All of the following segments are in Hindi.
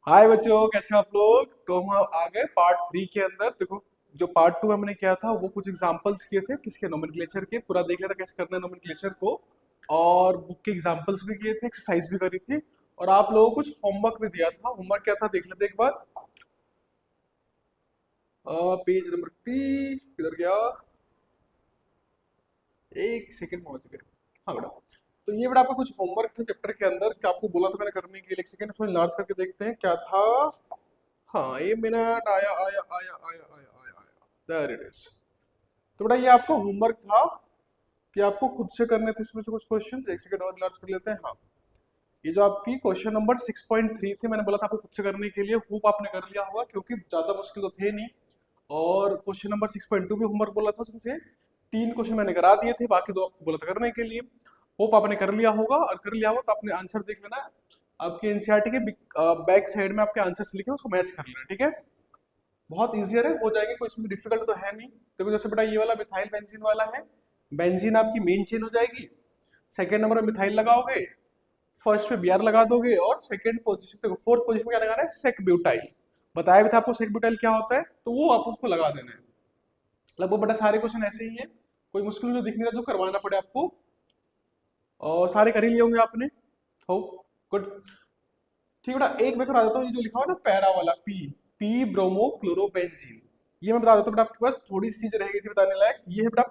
हाय बच्चों, कैसे हो आप लोग। तो हम आ गए पार्ट 3 के अंदर। देखो, जो पार्ट 2 में हमने किया था वो कुछ एग्जांपल्स किए थे किसके, नोमेनक्लेचर के। पूरा देख लिया था कैसे करना है नोमेनक्लेचर को, और बुक के एग्जांपल्स भी किए थे, एक्सरसाइज भी करी थी, और आप लोगों को कुछ होमवर्क भी दिया था। होमवर्क क्या था देख लेते एक बार। पेज नंबर पी किधर गया, एक सेकंड पहुंच गए। हाँ बेटा, तो ये बेटा आपका कुछ होमवर्क था चैप्टर के अंदर, क्या आपको बोला था मैंने करने के लिए। एक सेकंड इसमें लार्ज करके देखते हैं क्या था। हाँ, ये मिनट आया आया आया आया आया आया आया, देयर इट इज। तो बेटा ये आपका होमवर्क था कि आपको खुद से करने थे इसमें से कुछ क्वेश्चन। एक सेकंड और लार्ज कर लेते हैं। हाँ, ये जो आपकी क्वेश्चन नंबर 6.3 थे, मैंने बोला था आपको खुद से करने के लिए। होप आपने कर लिया होगा क्योंकि ज्यादा मुश्किल तो थे नहीं। और क्वेश्चन नंबर 6.2 भी होमवर्क बोला था, उसमें से 3 क्वेश्चन मैंने करा दिए थे, बाकी 2 आपको बोला था करने के लिए। होप आपने कर लिया होगा, और कर लिया होगा तो आपने आंसर देख लेना। आपके एनसीईआरटी के बैक साइड में आपके आंसर्स लिखे हैं, उसको मैच कर लेना, ठीक है। बहुत इजियर है, हो जाएंगे, कोई इसमें डिफिकल्ट तो है नहीं। देखो जैसे बेटा ये वाला मिथाइल बेंजीन वाला है, बेंजीन आपकी मेन चेन हो जाएगी। सेकंड नंबर में मिथाइल लगाओगे, फर्स्ट पे बीआर लगा दोगे, और सेकंड पोजीशन, देखो फोर्थ पोजीशन में क्या लगाना है, सेक ब्यूटाइल। बताया भी था आपको सेक ब्यूटाइल क्या होता है, तो वो आप उसको लगा देना है। लगभग बेटा सारे क्वेश्चन ऐसे ही है, कोई मुश्किल जो दिख नहीं रहा जो करवाना पड़े आपको। और सारे कर ही लिए होंगे आपने। हो, गुड। ठीक है बेटा, एक मैं बता देता हूँ, ये जो लिखा हुआ है ना पैरा वाला, पी पी ब्रोमो क्लोरोबेंजीन, ये मैं बता देता हूँ बेटा। आपके पास थोड़ी सी चीज रह गई थी बताने लायक, ये है बेटा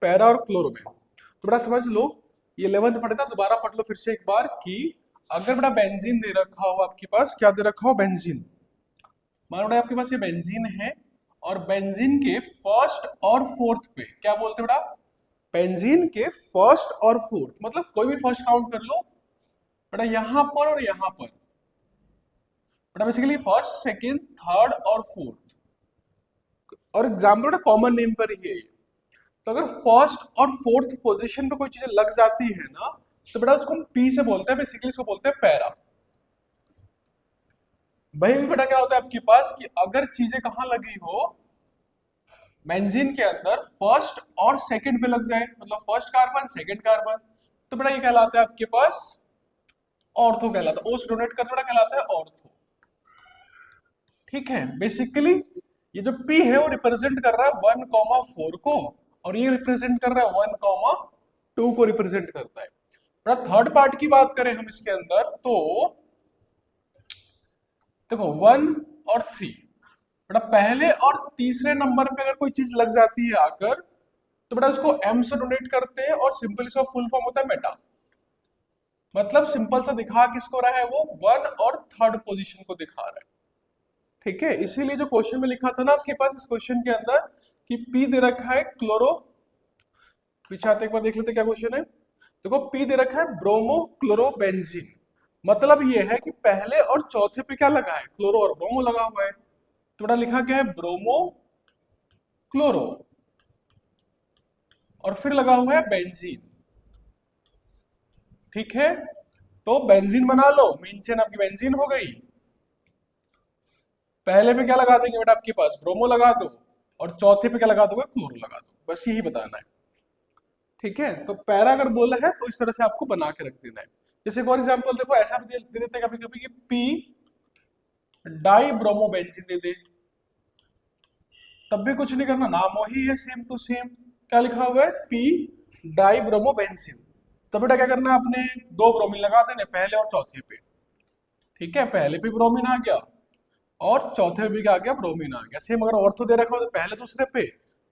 पैरा और क्लोरोबेन। तो बेटा समझ लो, ये 11th पढ़े था, दोबारा पढ़ लो फिर से एक बार कि अगर बेटा बेंजीन दे रखा हो आपके पास, क्या दे रखा हो, बेंजीन। मानो बेटा आपके पास ये बेंजीन है, और बेंजीन के फर्स्ट और फोर्थ पे क्या बोलते हैं बेटा, बेंजीन के फर्स्ट और फोर्थ, मतलब कोई भी फर्स्ट काउंट कर लो बेटा, यहां पर और यहां पर बेटा, बेसिकली फर्स्ट सेकंड थर्ड और फोर्थ। और एग्जाम्पल बेटा कॉमन नेम पर ही है ये। तो अगर फर्स्ट और फोर्थ पोजीशन पे कोई चीज लग जाती है ना, तो बेटा उसको हम पी से बोलते हैं, बेसिकली इसको बोलते हैं पैरा। वही भी बेटा क्या होता है आपके पास कि अगर चीजें कहां लगी हो, बेंजीन के अंदर फर्स्ट और सेकंड पे लग जाए, मतलब फर्स्ट कार्बन सेकंड कार्बन, तो बेटा ये कहलाता है आपके पास ऑर्थो कहलाता है। ओस डोनेट करते बेटा कहलाता है ऑर्थो। ठीक है, बेसिकली ये जो P है वो रिप्रेजेंट कर रहा है 1,4 को, और ये रिप्रेजेंट कर रहा है 1,2 को रिप्रेजेंट करता है। थर्ड पार्ट की बात करें हम इसके अंदर, तो देखो 1 और 3, बेटा पहले और तीसरे नंबर पे अगर कोई चीज लग जाती है आकर, तो बेटा उसको M से डोनेट करते हैं, और सिंपल इसका फुल फॉर्म होता है मेटा। मतलब सिंपल सा दिखा किसको रहा है, वो 1 और 3rd पोजीशन को दिखा रहा है। ठीक है, इसीलिए जो क्वेश्चन में लिखा था ना आपके पास इस क्वेश्चन के अंदर कि पी दे रखा है क्लोरो, पीछे आते एक बार देख लेते क्या क्वेश्चन है। देखो पी दे रखा है ब्रोमो क्लोरोबेंजीन, मतलब ये है कि पहले और चौथे पे क्या लगा है, क्लोरो और ब्रोमो लगा हुआ है। तो बड़ा लिखा क्या है, ब्रोमो क्लोरो, और फिर लगा हुआ है बेंजीन। ठीक है, तो बेंजीन बना लो, मेन चेन आपकी बेंजीन हो गई। पहले पे क्या लगा देंगे बेटा आपके पास, ब्रोमो लगा दो, और चौथे पे क्या लगा दोगे, क्लोरो लगा दो, बस यही बताना है। ठीक है, तो पैरा अगर बोला है तो इस तरह से आपको बना के रख देना है। जैसे फॉर एग्जांपल देखो ऐसा भी दे देते हैं कभी कभी कि पी डाई ब्रोमोबेंजीन दे दे, तब भी कुछ नहीं करना, नाम वही है सेम टू सेम। क्या लिखा हुआ है, पी डाई ब्रोमोबेंजीन। तब बेटा क्या करना है, आपने 2 ब्रोमीन लगा देने पहले और चौथे पे। ठीक है, पहले पे ब्रोमीन आ गया, और चौथे पे भी क्या आ गया, ब्रोमीन आ गया। सेम अगर ऑर्थो दे रखा हो तो पहले दूसरे पे,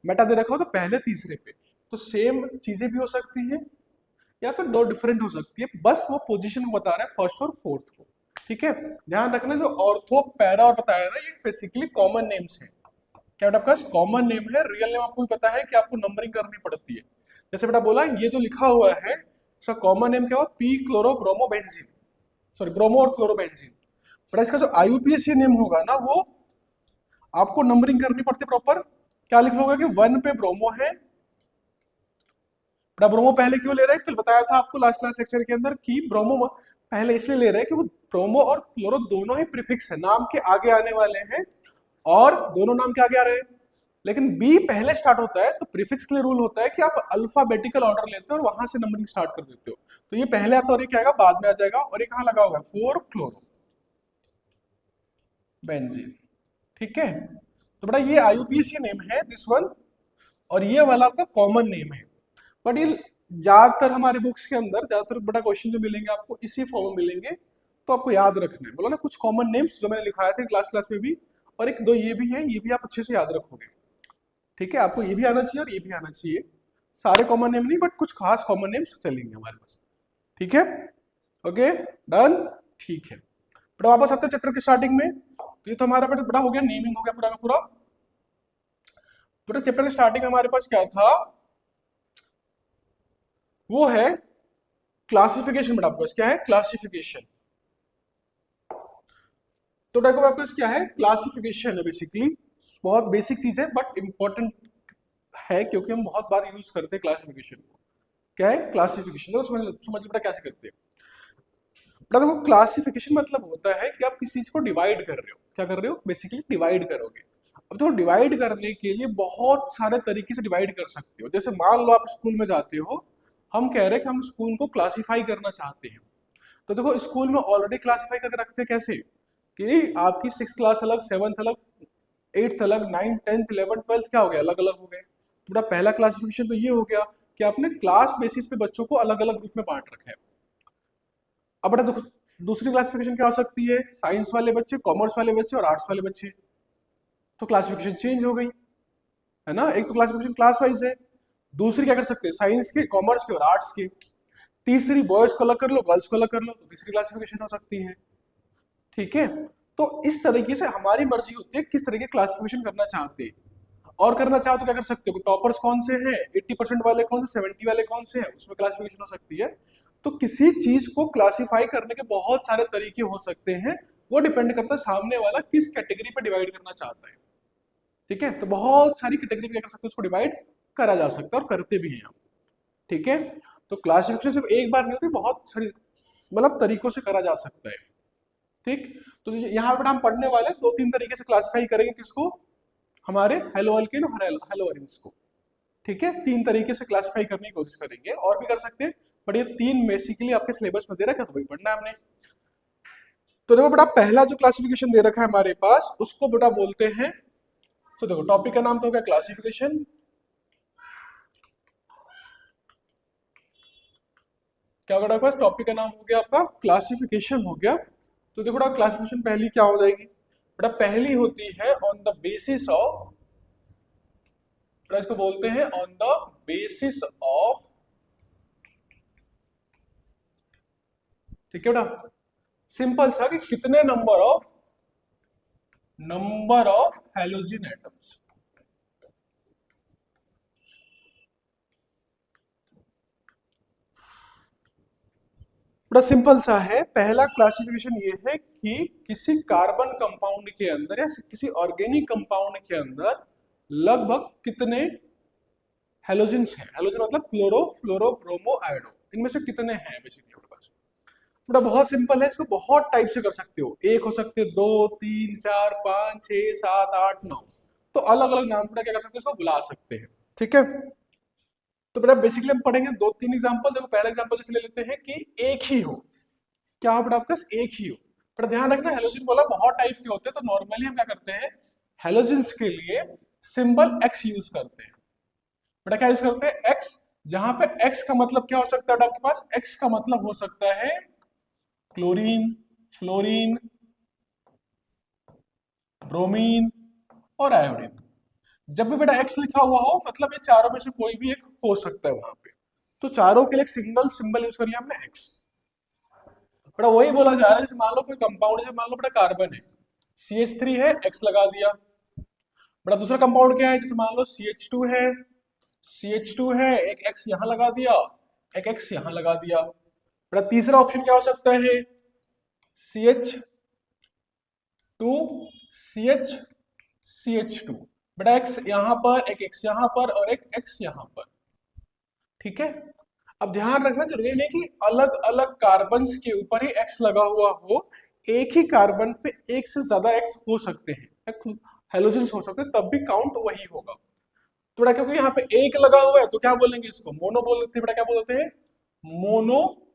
मेटा दे रखा हो तो पहले तीसरे पे। तो सेम चीजें भी हो सकती है, या फिर 2 डिफरेंट हो सकती है, बस वो पोजीशन को बता रहे हैं फर्स्ट और फोर्थ को। ठीक है, ध्यान रखना जो ऑर्थो पैरा और बताया ना, ये बेसिकली कॉमन नेम्स हैं। क्या बेटा आपका कॉमन नेम है, रियल नेम आपको भी पता है कि आपको नंबरिंग करनी पड़ती है। जैसे बेटा बोला ये जो लिखा हुआ है इसका कॉमन नेम क्या हुआ, P chloro bromobenzene, sorry bromo और क्लोरोबेंजीन। बेटा इसका जो आईयूपीएसी नेम होगा ना, वो आपको नंबरिंग करनी पड़ती है प्रॉपर। क्या लिख लोगे कि 1 पे ब्रोमो है, बेटा ब्रोमो पहले क्यों ले रहे हैं, कल बताया था आपको लास्ट क्लास लेक्चर के अंदर कि ब्रोमो पहले इसलिए ले रहे हैं क्योंकि ब्रोमो और क्लोरो दोनों ही प्रीफिक्स है, नाम के आगे आने वाले हैं, और दोनों नाम के आगे आ रहे हैं। लेकिन बी पहले स्टार्ट होता है तो प्रीफिक्स के लिए रूल होता है कि आप अल्फाबेटिकल ऑर्डर लेते हो और वहां से नंबरिंग स्टार्ट कर देते हो। तो ये पहले आता है और ये क्या आएगा बाद में आ जाएगा, और ये कहाँ लगा हुआ है, 4 क्लोरो। बेंजीन। ठीक है, तो बेटा ये IUPAC नेम है दिस वन, और ये वाला आपका कॉमन नेम है। बट ये ज्यादातर हमारे बुक्स के अंदर ज्यादातर बड़ा क्वेश्चन जो मिलेंगे आपको इसी फॉर्म में मिलेंगे, तो आपको याद रखना है। बोला ना कुछ कॉमन नेम्स जो मैंने लिखाए थे क्लास में भी, और एक दो ये भी है, ये भी आप अच्छे से याद रखोगे। ठीक है, आपको ये भी आना चाहिए और ये भी आना चाहिए, सारे कॉमन नेम नहीं बट कुछ खास कॉमन नेम्स चलेंगे हमारे पास। ठीक है, ओके डन। ठीक है, बड़ा वापस आते हैं चैप्टर के स्टार्टिंग में। तो ये तो हमारा बड़ा हो गया, नेमिंग हो गया पूरा का पूरा। पूरा चैप्टर के स्टार्टिंग में हमारे पास क्या था, वो है क्लासिफिकेशन। बेटा आपके पास क्या है, क्लासिफिकेशन। तो देखो आपके पास क्या है, क्लासिफिकेशन है बेसिकली। बहुत बेसिक चीज है बट इंपॉर्टेंट है, क्योंकि हम बहुत बार यूज करते हैं क्लासिफिकेशन को। क्या है क्लासिफिकेशन, तो समझ बेटा कैसे करते हैं। बेटा देखो क्लासिफिकेशन मतलब होता है कि आप किसी चीज को डिवाइड कर रहे हो। क्या कर रहे हो, बेसिकली डिवाइड करोगे। अब तो डिवाइड करने के लिए बहुत सारे तरीके से डिवाइड कर सकते हो। जैसे मान लो आप स्कूल में जाते हो, हम कह रहे हैं कि हम स्कूल को क्लासिफाई करना चाहते हैं। तो देखो स्कूल में ऑलरेडी क्लासिफाई करके रखते हैं कैसे, कि आपकी 6th क्लास अलग, 7th अलग, 8th अलग, 9th 10th 11th 12th क्या हो गया, अलग अलग हो गए। तो बड़ा पहला क्लासिफिकेशन तो ये हो गया कि आपने क्लास बेसिस पे बच्चों को अलग अलग ग्रुप में बांट रखा है। अब बड़ा देखो दूसरी क्लासिफिकेशन क्या हो सकती है, साइंस वाले बच्चे, कॉमर्स वाले बच्चे और आर्ट्स वाले बच्चे। तो क्लासिफिकेशन चेंज हो गई, है ना। एक तो क्लासिफिकेशन क्लास वाइज है, दूसरी क्या कर सकते हैं, साइंस के, कॉमर्स के और आर्ट्स के। तीसरी बॉयज को अलग कर लो, गर्ल्स को अलग कर लो, तो तीसरी क्लासिफिकेशन हो सकती है। ठीक है, तो इस तरीके से हमारी मर्जी होती है किस तरह के क्लासिफिकेशन करना चाहते हैं। और करना चाहो तो क्या कर सकते हो, टॉपर्स कौन से हैं, 80% वाले कौन से, 70 वाले कौन से हैं, उसमें क्लासिफिकेशन हो सकती है। तो किसी चीज को क्लासिफाई करने के बहुत सारे तरीके हो सकते हैं, वो डिपेंड करता है सामने वाला किस कैटेगरी पे डिवाइड करना चाहता है। ठीक है, तो बहुत सारी कैटेगरी पे क्या कर सकते हैं, उसको डिवाइड करा जा सकता है और करते भी हैं हम। ठीक है, तो क्लासिफिकेशन सिर्फ एक बार नहीं होती, बहुत सारी मतलब तरीकों से करा जा सकता है। ठीक, तो यहाँ पर हम पढ़ने वाले दो तीन तरीके से क्लासिफाई करेंगे किसको, हमारे हेलो अल्केन और हेलो अरेन्स को। ठीक है, तीन तरीके से क्लासिफाई करने की कोशिश करेंगे, और भी कर सकते हैं बट ये तीन बेसिकली आपके सिलेबस में दे रखा है तो वही पढ़ना है हमने। तो देखो बेटा पहला जो क्लासिफिकेशन दे रखा है हमारे पास उसको बेटा बोलते हैं, तो देखो टॉपिक का नाम तो हो गया क्लासिफिकेशन। क्या बेटा पास टॉपिक का नाम हो गया आपका क्लासिफिकेशन हो गया। तो देखो बेटा क्लासिफिकेशन पहली क्या हो जाएगी, बेटा पहली होती है ऑन द बेसिस ऑफ, इसको बोलते हैं ऑन द बेसिस ऑफ। ठीक है बेटा, सिंपल सा कि कितने नंबर ऑफ हैलोजन एटम्स। बड़ा सिंपल सा है, पहला क्लासिफिकेशन ये है कि किसी कार्बन कंपाउंड के अंदर या किसी ऑर्गेनिक कंपाउंड के अंदर लगभग कितने हैलोजन्स हैं। हैलोजन मतलब क्लोरो, फ्लोरो, ब्रोमो, आयोडो, इनमें से कितने हैं बेसिकली हमारे पास। बड़ा बहुत सिंपल है, इसको बहुत टाइप से कर सकते हो, एक हो सकते हो, दो, तीन, चार, पांच, छह, सात, आठ, नौ, तो अलग अलग नाम पर क्या कर सकते हो, इसको बुला सकते हैं। ठीक है, तो बेटा बेसिकली हम पढ़ेंगे दो तीन एग्जांपल। देखो पहला एग्जांपल जैसे ले लेते हैं कि एक ही हो, क्या हो बेटा आपके पास, एक ही हो। पर ध्यान रखना हेलोजन बोला बहुत टाइप के होते हैं, तो नॉर्मली हम क्या करते हैं, हेलोजन्स के लिए सिंबल एक्स यूज करते हैं। बेटा क्या यूज करते हैं, एक्स। जहां पे एक्स का मतलब क्या हो सकता है बेटा आपके पास, एक्स का मतलब हो सकता है क्लोरीन, फ्लोरीन, ब्रोमीन और आयोडीन। जब भी बेटा एक्स लिखा हुआ हो मतलब ये चारों में से कोई भी एक हो सकता है वहां पे। तो चारों के लिए एक सिंगल सिंबल यूज कर लिया हमने एक्स। बेटा वही बोला जा रहा है, जैसे मान लो कोई कंपाउंड, जैसे मान लो बेटा कार्बन है, CH3 है, एक्स लगा दिया। बेटा दूसरा कंपाउंड क्या है, जैसे मान लो CH2 है, CH2 है, एक एक्स यहां लगा दिया, एक एक्स यहां लगा दिया। बेटा तीसरा ऑप्शन क्या हो सकता है, CH2, CH, CH2। बेटा एक्स यहां पर, एक एक्स यहां पर और एक एक्स यहां पर। ठीक है, अब ध्यान रखना जरूरी नहीं कि अलग अलग कार्बन के ऊपर ही एक्स लगा हुआ हो, एक ही कार्बन पे एक से ज्यादा एक्स हो सकते हैं, हेलोजन्स हो सकते हैं, तब भी काउंट वही होगा। तो बेटा क्योंकि यहाँ पे एक लगा हुआ है तो क्या बोलेंगे, इसको मोनो बोल देते हैं। बेटा क्या बोलते हैं, मोनो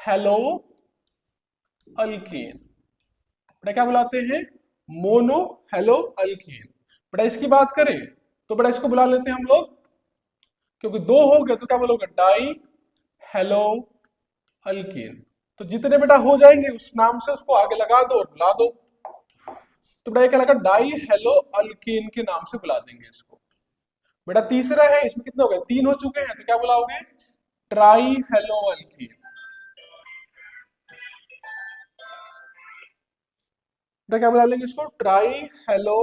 हेलो अल्केन। बेटा क्या बुलाते हैं? Mono hello alkyne. बेटा इसकी बात करें तो बेटा इसको बुला लेते हैं हम लोग, क्योंकि दो हो गए तो क्या बोलोगे? Die hello alkyne. तो जितने बेटा हो जाएंगे उस नाम से उसको आगे लगा दो और बुला दो। तो बेटा ये क्या लगा? डाई हेलो अल्कीन के नाम से बुला देंगे इसको। बेटा तीसरा है, इसमें कितने हो गए? तीन हो चुके हैं, तो क्या बुलाओगे? Try hello alkyne. बेटा क्या बुला लेंगे इसको? ट्राई हेलो,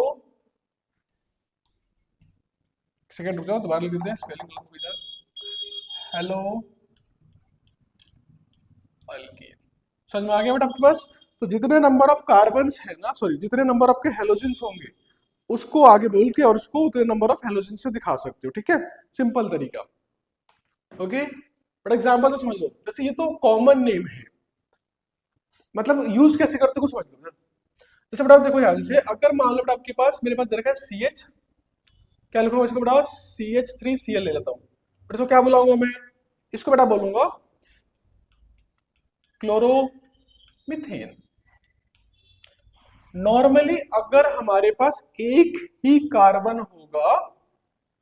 सेकंड रुक जाओ दोबारा लिख देते हैं, स्पेलिंग गलत हो गया। Hello alkyne. समझ में आ गया बेटा आपके पास? तो जितने नंबर ऑफ कार्बन्स है ना, सॉरी जितने नंबर आपके हेलोजेंस होंगे उसको आगे बोल के और उसको उतने नंबर ऑफ हेलोजेंस से दिखा सकते हो। ठीक है, सिंपल तरीका। ओके, बड़ा एग्जांपल तो समझ लो, जैसे ये तो कॉमन नेम है, मतलब यूज कैसे करते हो समझ लो ना। जैसे बेटा देखो यार, जैसे अगर मान लो बेटा आपके पास मेरे पास दे रखा है सी एच, क्या लिखूंगा इसको बेटा? CH3Cl ले लेता हूँ। बेटा इसको क्या बुलाऊंगा मैं? इसको बेटा बोलूंगा क्लोरोमीथेन। नॉर्मली अगर हमारे पास एक ही कार्बन होगा,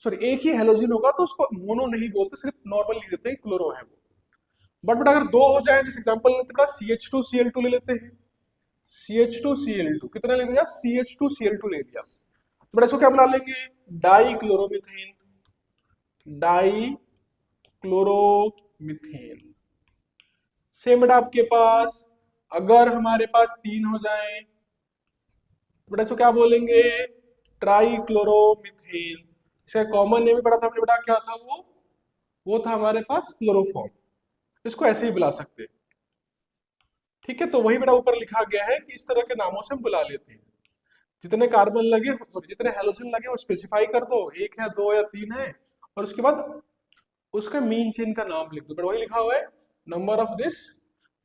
सॉरी एक ही हेलोजन होगा, तो उसको मोनो नहीं बोलते, सिर्फ नॉर्मल लिख देते हैं क्लोरो है वो। बट बेटा अगर दो हो जाए, जैसे एग्जांपल लेते बेटा CH2Cl2 ले लेते हैं। CH2Cl2 कितना ले लिया? CH2Cl2 ले लिया। तो बेटा इसको क्या बुला लेंगे? Dichloromethane. Dichloromethane. Same बेटा आपके पास अगर हमारे पास तीन हो जाए, बेटा इसको क्या बोलेंगे? Try chloromethane. इसका कॉमन नेम भी पढ़ा था हमने बेटा, क्या था वो था हमारे पास क्लोरोफॉर्म। इसको ऐसे ही बुला सकते हैं। ठीक है, तो वही बेटा ऊपर लिखा गया है कि इस तरह के नामों से हम बुला लेते हैं। जितने कार्बन लगे, सॉरी जितने हेलोजन लगे वो स्पेसिफाई कर दो, एक है, दो या तीन है, और उसके बाद उसका मेन चेन का नाम लिख दो। बेटा वही लिखा हुआ है, नंबर ऑफ दिस,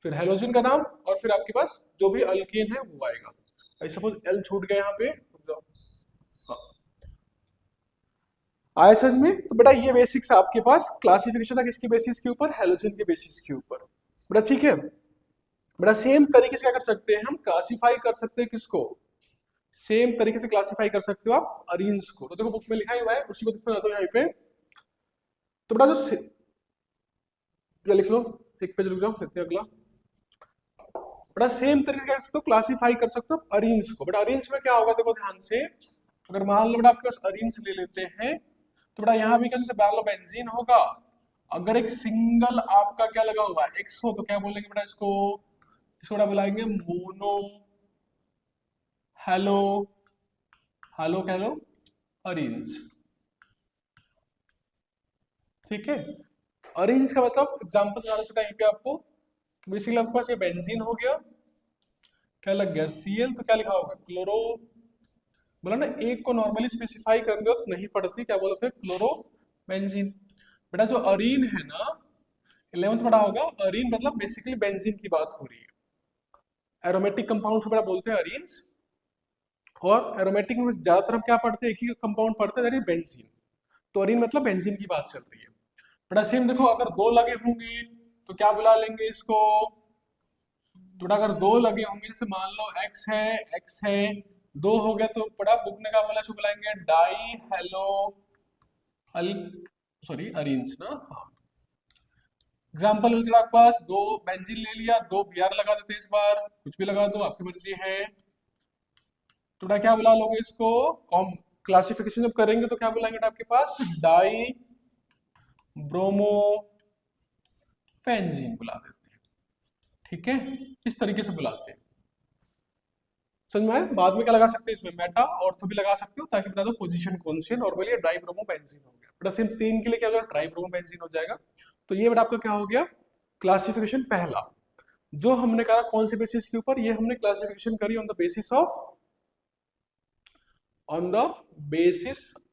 फिर हेलोजन का नाम, और फिर आपके पास जो भी अल्केन है वो आएगा। आई सपोज एल छूट गया यहाँ पे, हाँ आया समझ में? तो बेटा ये बेसिक्स आपके पास क्लासिफिकेशन है किसके बेसिस के ऊपर? हेलोजन के बेसिस के ऊपर। बेटा ठीक है, बेटा सेम तरीके से क्या कर सकते हैं हम? क्लासिफाई कर सकते हैं किसको? सेम तरीके से क्लासिफाई कर सकते हो आप अरीन्स को। तो देखो बुक में लिखा ही हुआ है, उसी को दिखा दो यहाँ पे। तो बेटा जो या लिख लो, एक पेज रुक जाओ, लेते हैं अगला। बड़ा सेम तरीके से कर सकते हो, क्लासिफाई कर सकते हो अरीन्स को। बड़ा अरीन्स में क्या होगा देखो ध्यान से, अगर मान लो बेटा आपके पास अरीन्स ले लेते हैं, तो बेटा यहाँ भी क्या जैसे बैरल बेंजीन होगा, अगर एक सिंगल आपका क्या लगा हुआ है एक्स हो, तो क्या बोलेंगे बेटा इसको? इसको बेटा बुलाएंगे mono hello hello hello arenes. ठीक है, अरीन्स का मतलब एग्जांपल बता देता टाइम पे आपको, बेसिकली आपके पास ये बेंजीन हो गया, क्या लग गया? Cl, तो क्या लिखा होगा? क्लोरो। बोला ना एक को नॉर्मली स्पेसिफाई कर दो तो नहीं पड़ती, क्या बोलते हैं? Chloro benzene. बेटा जो अरीन है ना, 11th पढ़ा होगा, अरीन मतलब बेसिकली बेंजीन की बात हो रही है। एरोमेटिक कंपाउंड को बेटा बोलते हैं अरीन्स, और एरोमेटिक में ज्यादातर हम क्या पढ़ते हैं? एक ही कंपाउंड पढ़ते हैं, दैट इज बेंजीन। तो अरीन मतलब बेंजीन की बात चल रही है। बेटा सेम देखो, अगर दो लगे होंगे तो क्या बुला लेंगे इसको? तो बेटा अगर दो लगे होंगे, जैसे मान लो एक्स है, दो हो गया, तो बड़ा बुक ने क्या बोला, इसको बुलाएंगे डाई हेलो अल, सॉरी अरीन्स ना, हाँ। एग्जाम्पल आपके पास दो बेंजीन ले लिया, दो बीआर लगा देते हैं, इस बार कुछ भी लगा दो आपकी मर्जी है। तो बेटा क्या बुला लोगे इसको? कॉम क्लासिफिकेशन जब करेंगे तो क्या बुलाएंगे आपके पास? डाई ब्रोमो बेंजीन बुला देते हैं। ठीक है, इस तरीके से बुलाते हैं। समझ में आया? बाद में क्या लगा सकते हैं इसमें? मेटा ऑर्थो भी लगा सकते हो, ताकि बता दो पोजीशन कौन सी है। नॉर्मली ट्राई ब्रोमो बेंजीन हो गया बेटा, सिर्फ तीन के लिए क्या होगा? ट्राई ब्रोमो बेंजीन हो जाएगा। तो ये बेटा आपका क्या हो गया? क्लासिफिकेशन पहला। जो हमने कहा कौन से बेसिस के ऊपर? ये हमने क्लासिफिकेशन करी on the basis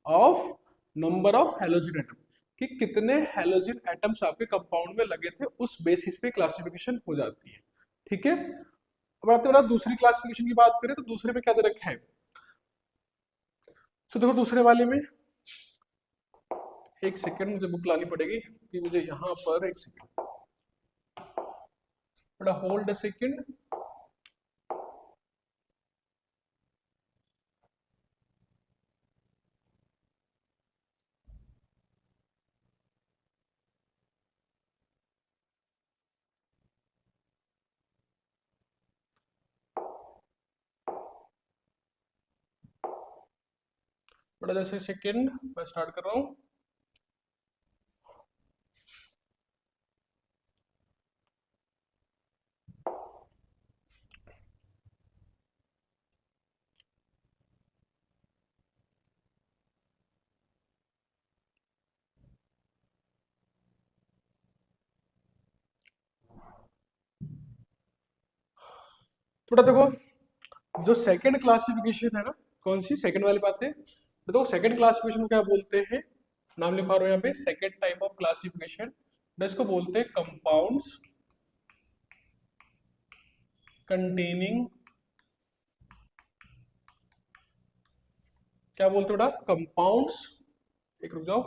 of number of halogen atom, कि कितने हेलोजन एटम्स आपके कंपाउंड में लगे थे, उस बेसिस पे क्लासिफिकेशन हो जाती है। ठीक है, अब आते हैं दूसरी क्लासिफिकेशन की बात करें, तो दूसरे में क्या दे रखा है? तो देखो दूसरे वाले में, एक सेकंड मुझे बुक लानी पड़ेगी, कि मुझे यहाँ पर एक सेकंड, बड़ा होल्ड सेकंड। थोड़ा जैसे सेकेंड मैं स्टार्ट कर रहा हूँ। थोड़ा देखो, जो सेकंड क्लासिफिकेशन है ना, कौन सी सेकंड वाली बात है, तो देखो सेकंड क्लासिफिकेशन को क्या बोलते हैं, नाम लिखा रहा हूं यहाँ पे, सेकंड टाइप ऑफ क्लासिफिकेशन, इसको बोलते हैं कंपाउंड्स कंटेनिंग, क्या बोलते हैं बेटा, कंपाउंड्स, एक रुक जाओ,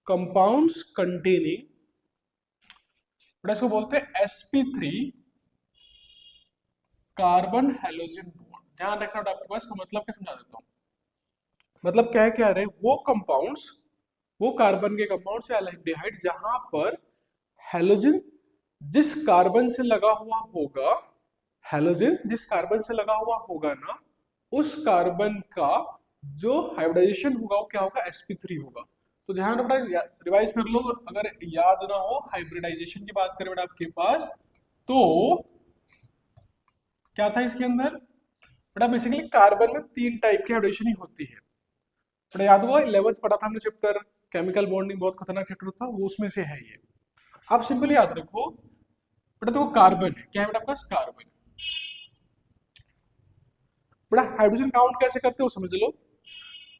कंपाउंड्स कंटेनिंग, बेटा इसको बोलते हैं sp3 कार्बन हेलोजन बॉन्ड। ध्यान रखना बेटा, आपके पास का मतलब क्या समझा देता हूँ। मतलब क्या है, क्या रहे वो कंपाउंड्स, वो कार्बन के कंपाउंड्स या एल्डिहाइड जहां पर हेलोजन जिस कार्बन से लगा हुआ होगा, हेलोजन जिस कार्बन से लगा हुआ होगा ना, उस कार्बन का जो हाइब्रिडाइजेशन होगा वो क्या होगा, sp3 होगा। तो ध्यान रखना, रिवाइज कर लो, अगर याद ना हो हाइब्रिडाइजेशन की बात करें बेटा आपके पास, तो क्या था इसके अंदर बेटा, बेसिकली कार्बन में तीन टाइप की हाइब्रिडेशन ही होती है। बेटा याद हुआ 11th पढ़ा था हमने चैप्टर, केमिकल बॉन्डिंग, बहुत खतरनाक चैप्टर था वो, उसमें से है ये। आप सिंपली याद रखो बेटा, तो कार्बन है, क्या है बेटा आपके पास, कार्बन। बेटा हाइड्रोजन काउंट कैसे करते हो समझ लो,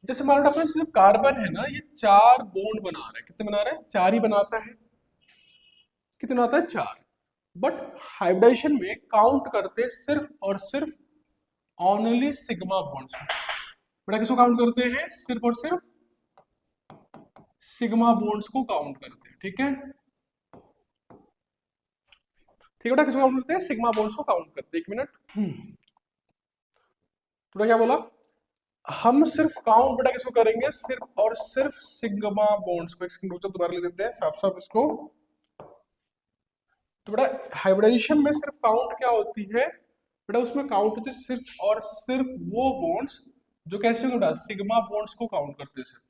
जैसे मान लो अपना जो कार्बन है ना, ये चार बॉन्ड बना रहा है, कितने बना रहा है, चार ही बनाता है, कितने बनाता है, चार। बट हाइब्रिडाइजेशन में काउंट करते सिर्फ और सिर्फ ओनली सिग्मा बॉन्ड्स। बेटा किसको काउंट करते हैं, सिर्फ और सिर्फ सिग्मा बॉन्ड्स को काउंट करते हैं, ठीक है, ठीक है बेटा, किसको काउंट करते हैं, सिग्मा बॉन्ड्स को काउंट करते हैं। एक मिनट, तो क्या बोला, हम सिर्फ काउंट बेटा किसको करेंगे, सिर्फ और सिर्फ सिग्मा बॉन्ड्स को। एक सेकंड रुको, दोबारा लिख देते हैं साफ साफ इसको। तो बेटा हाइब्रिडाइजेशन में सिर्फ काउंट क्या होती है बेटा, उसमें काउंट होती है सिर्फ और सिर्फ वो बॉन्ड्स जो कैसे होंगे बेटा, सिग्मा बॉन्ड्स को काउंट करते हैं सिर्फ,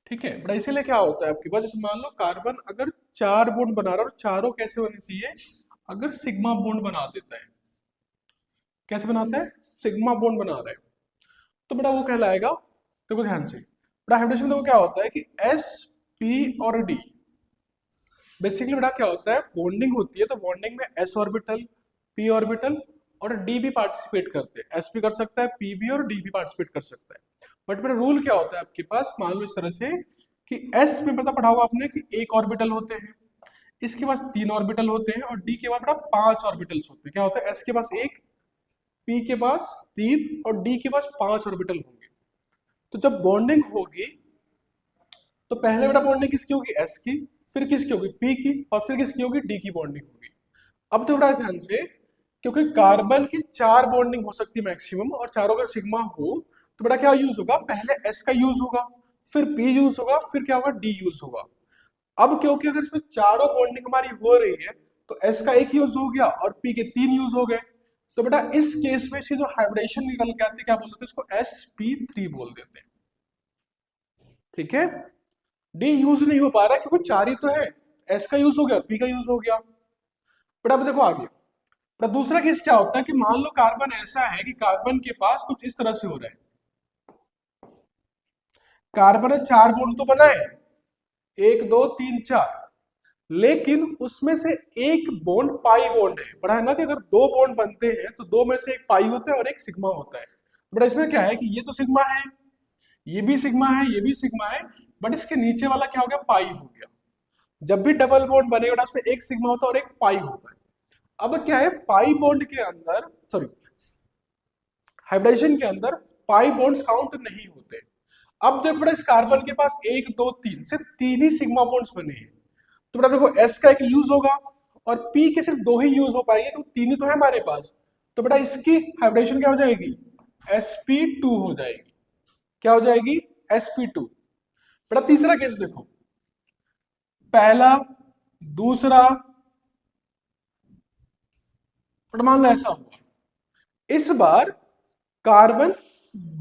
ठीक है बेटा। इसीलिए क्या होता है आपके पास, जैसे मान लो कार्बन अगर चार बॉन्ड बना रहा है, और चारों कैसे होने चाहिए, अगर सिग्मा बॉन्ड बना देता है, कैसे बनाता है, सिग्मा बॉन्ड बना रहा है, तो बेटा वो कहलाएगा, देखो ध्यान से बेटा, हाइब्रिडेशन में देखो क्या होता है कि एस पी और डी, बेसिकली बेटा क्या होता है, बॉन्डिंग होती है, तो बॉन्डिंग में एस ऑर्बिटल, पी ऑर्बिटल और डी भी पार्टिसिपेट करते हैं, एस भी कर सकता है, पी भी, और डी भी पार्टिसिपेट कर सकता है। बट बेटा रूल क्या होता है आपके पास, मान लो इस तरह से कि एस में पता पढ़ा होगा आपने कि एक ऑर्बिटल होते हैं, इसके पास तीन ऑर्बिटल होते हैं, और डी के पास बेटा पांच ऑर्बिटल्स होते हैं। क्या होता है, एस के पास एक, पी के पास तीन, और डी के पास पांच ऑर्बिटल होंगे। तो जब बॉन्डिंग होगी, तो पहले बेटा बॉन्डिंग किसकी होगी, एस की, फिर किसकी होगी, पी की, और फिर किसकी होगी, डी की बॉन्डिंग होगी। अब तो बड़ा ध्यान से, क्योंकि कार्बन की चार बॉन्डिंग हो सकती है मैक्सिमम, और चारों का सिग्मा हो, तो बेटा क्या यूज होगा, पहले एस का यूज होगा, फिर पी यूज होगा, फिर क्या होगा, डी यूज होगा। अब क्योंकि अगर इसमें चारों बॉन्डिंग हमारी हो रही है, तो एस का एक यूज हो गया और पी के तीन यूज हो गए, तो बेटा इस केस में इसकी जो हाइब्रिडेशन निकल के आती है, क्या बोल देते हैं इसको, sp3 बोल देते हैं, ठीक है। डी यूज नहीं हो पा रहा क्योंकि चार ही तो है, एस का यूज हो गया, पी का यूज हो गया। बट अब देखो आगे, बट दूसरा केस क्या होता है कि मान लो कार्बन ऐसा है कि कार्बन के पास कुछ इस तरह से हो रहा है, कार्बन ने चार बॉन्ड तो बनाए, एक दो तीन चार, लेकिन उसमें से एक बॉन्ड पाई बॉन्ड है। पढ़ा है ना कि अगर दो बॉन्ड बनते हैं तो दो में से एक पाई होता है और एक सिग्मा होता है। बट इसमें क्या है कि ये तो सिग्मा है, ये भी सिग्मा है, ये भी सिग्मा है, बट इसके नीचे वाला क्या हो गया, पाई हो गया। जब भी डबल बॉन्ड बनेगा उसमें एक सिग्मा होता है और एक पाई होता है। अब क्या है, पाई बॉन्ड के अंदर, सॉरी, हाइब्रिडेशन के अंदर पाई बॉन्ड्स काउंट नहीं होते। अब देखो बेटा, इस कार्बन के पास एक दो तीन, सिर्फ तीन ही सिग्मा बॉन्ड्स बने हैं, तो बेटा देखो एस का एक यूज होगा और पी के सिर्फ दो ही यूज हो पाएंगे, तो तीन ही तो है हमारे पास, तो बेटा इसकी हाइब्रिडेशन क्या हो जाएगी, sp2 हो जाएगी। क्या हो जाएगी, sp2। बेटा तीसरा केस देखो, पहला, दूसरा, मान लो ऐसा हुआ, इस बार कार्बन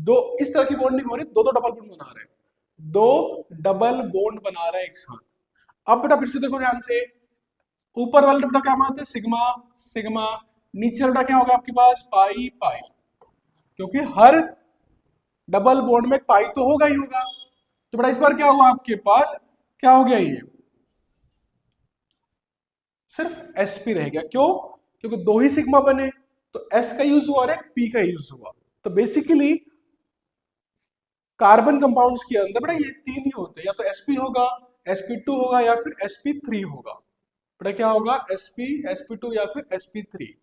दो इस तरह की बॉन्डिंग हो रही है, दो दो डबल बॉन्ड बना रहे हैं, दो डबल बॉन्ड बना रहे हैं एक साथ। अब बेटा फिर से देखो ध्यान से, ऊपर वाला बेटा क्या मानते हैं, सिग्मा सिग्मा, नीचे वाला क्या होगा आपके पास, पाई पाई, क्योंकि हर डबल बॉन्ड में पाई तो होगा ही होगा। तो बेटा इस बार क्या हुआ आपके पास, क्या हो गया, ये सिर्फ sp रह गया। क्यों, क्योंकि दो ही सिग्मा बने, तो s का यूज हुआ और एक p का यूज हुआ। तो बेसिकली कार्बन कंपाउंड्स के अंदर बेटा ये तीन ही होते हैं, या तो sp होगा, sp2 होगा, या फिर sp3 होगा। बेटा क्या होगा, sp sp2 या फिर sp3।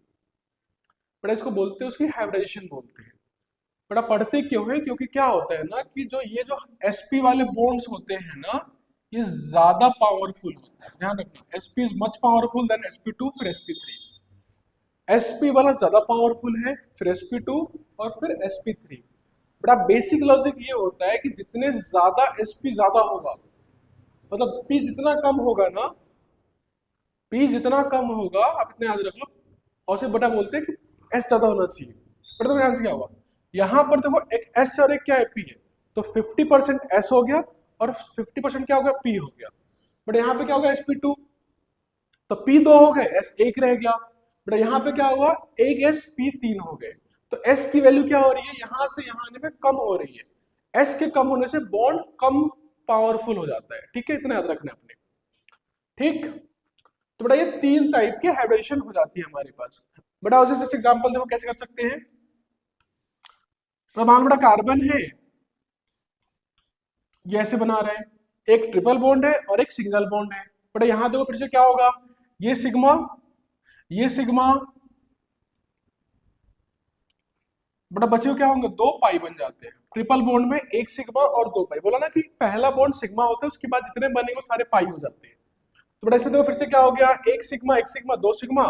बेटा इसको बोलते हैं, उसकी हाइब्रिडाइजेशन बोलते हैं। बेटा पढ़ते क्यों है, क्योंकि क्या होता है ना कि जो ये जो sp वाले बॉन्ड्स होते हैं ना, ये ज्यादा पावरफुल होते हैं। ध्यान रखना, sp is much powerful than sp2 फिर sp3। sp वाला ज्यादा पावरफुल है, फिर sp2 और फिर sp3। बड़ा बेसिक लॉजिक ये होता है कि जितने ज्यादा sp ज्यादा होगा, मतलब p जितना कम होगा ना, p जितना कम होगा, आप इतना याद रख लो, और उसे बटा बोलते हैं कि s ज्यादा होना चाहिए। बट तो ध्यान से क्या हुआ, यहां पर देखो एक s और एक क्या है, p है, तो 50% s हो गया और 50% क्या हो गया, p हो गया। बट यहाँ पे क्या हो गया, sp2, तो p दो हो गए, s एक रह गया। बट यहाँ पे क्या हुआ, एक s p तीन हो गए। तो s की वैल्यू क्या हो रही है, यहां से यहां आने पे कम हो रही है। s के कम होने से बॉन्ड कम पावरफुल हो जाता है। ठीक है, इतना याद रखना है अपने। ठीक, तो बेटा ये तीन टाइप की हाइब्रिडेशन हो जाती है हमारे पास। बेटा उसे जैसे एग्जांपल देखो कैसे कर सकते हैं। तो मान लो बेटा कार्बन है, ये ऐसे बना रहे हैं, एक ट्रिपल बॉन्ड है और एक सिंगल बॉन्ड है। बेटा यहां देखो फिर से क्या होगा, ये सिग्मा, ये सिग्मा, बड़ा बचे हुए क्या होंगे, दो पाई बन जाते हैं। ट्रिपल बॉन्ड में एक सिग्मा और दो पाई, बोला ना कि पहला बॉन्ड सिग्मा होता है, उसके बाद जितने बनेंगे वो सारे पाई हो जाते हैं। तो बड़ा इसमें देखो फिर से क्या हो गया, एक सिग्मा दो सिग्मा,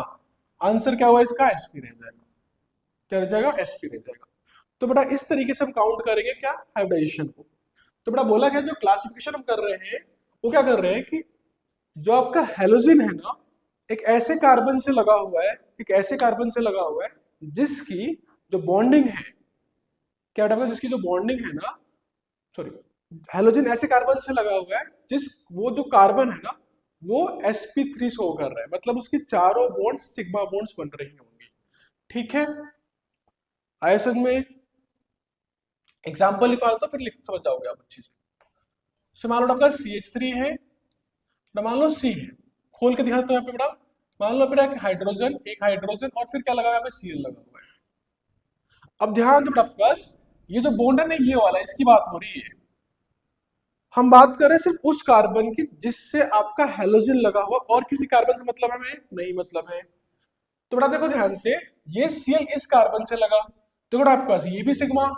आंसर क्या हुआ इसका, sp रह जाएगा। क्या रह जाएगा, sp रह जाएगा। तो बेटा इस तरीके से हम काउंट करेंगे क्या, हाइब्रिडाइजेशन को। तो बेटा बोला गया जो क्लासिफिकेशन हम कर रहे हैं, वो क्या कर रहे हैं कि जो आपका हेलोजन है ना, एक ऐसे कार्बन से लगा हुआ है, एक ऐसे कार्बन से लगा हुआ है जिसकी जो बॉन्डिंग है, क्या बेटा जिसकी जो बॉन्डिंग है ना, सॉरी, हेलोजन ऐसे कार्बन से लगा हुआ है जिस, वो जो कार्बन है ना, वो sp3 शो कर रहा है, मतलब उसकी चारों बॉन्ड सिग्मा बॉन्ड्स बन रही होंगी। ठीक है, आया समझ में। एग्जांपल निकाल तो फिर लिख समझ जाओगे आप अच्छे से। मान लो आपका CH3 है, तो मान लो C है, खोल के दिखा दो यहाँ पे बेटा। मान लो बेटा एक हाइड्रोजन और फिर क्या लगा हुआ है, यहाँ पे Cl लगा हुआ है। अब ध्यान दो बेटा आपके पास, ये जो बॉन्ड है ना, ये वाला, इसकी बात हो रही है। हम बात कर रहे हैं सिर्फ उस कार्बन की जिससे आपका हेलोजन लगा हुआ, और किसी कार्बन से मतलब हमें नहीं मतलब है। तो बेटा देखो ध्यान से, ये Cl इस कार्बन से लगा, तो बेटा आपके पास ये भी सिग्मा,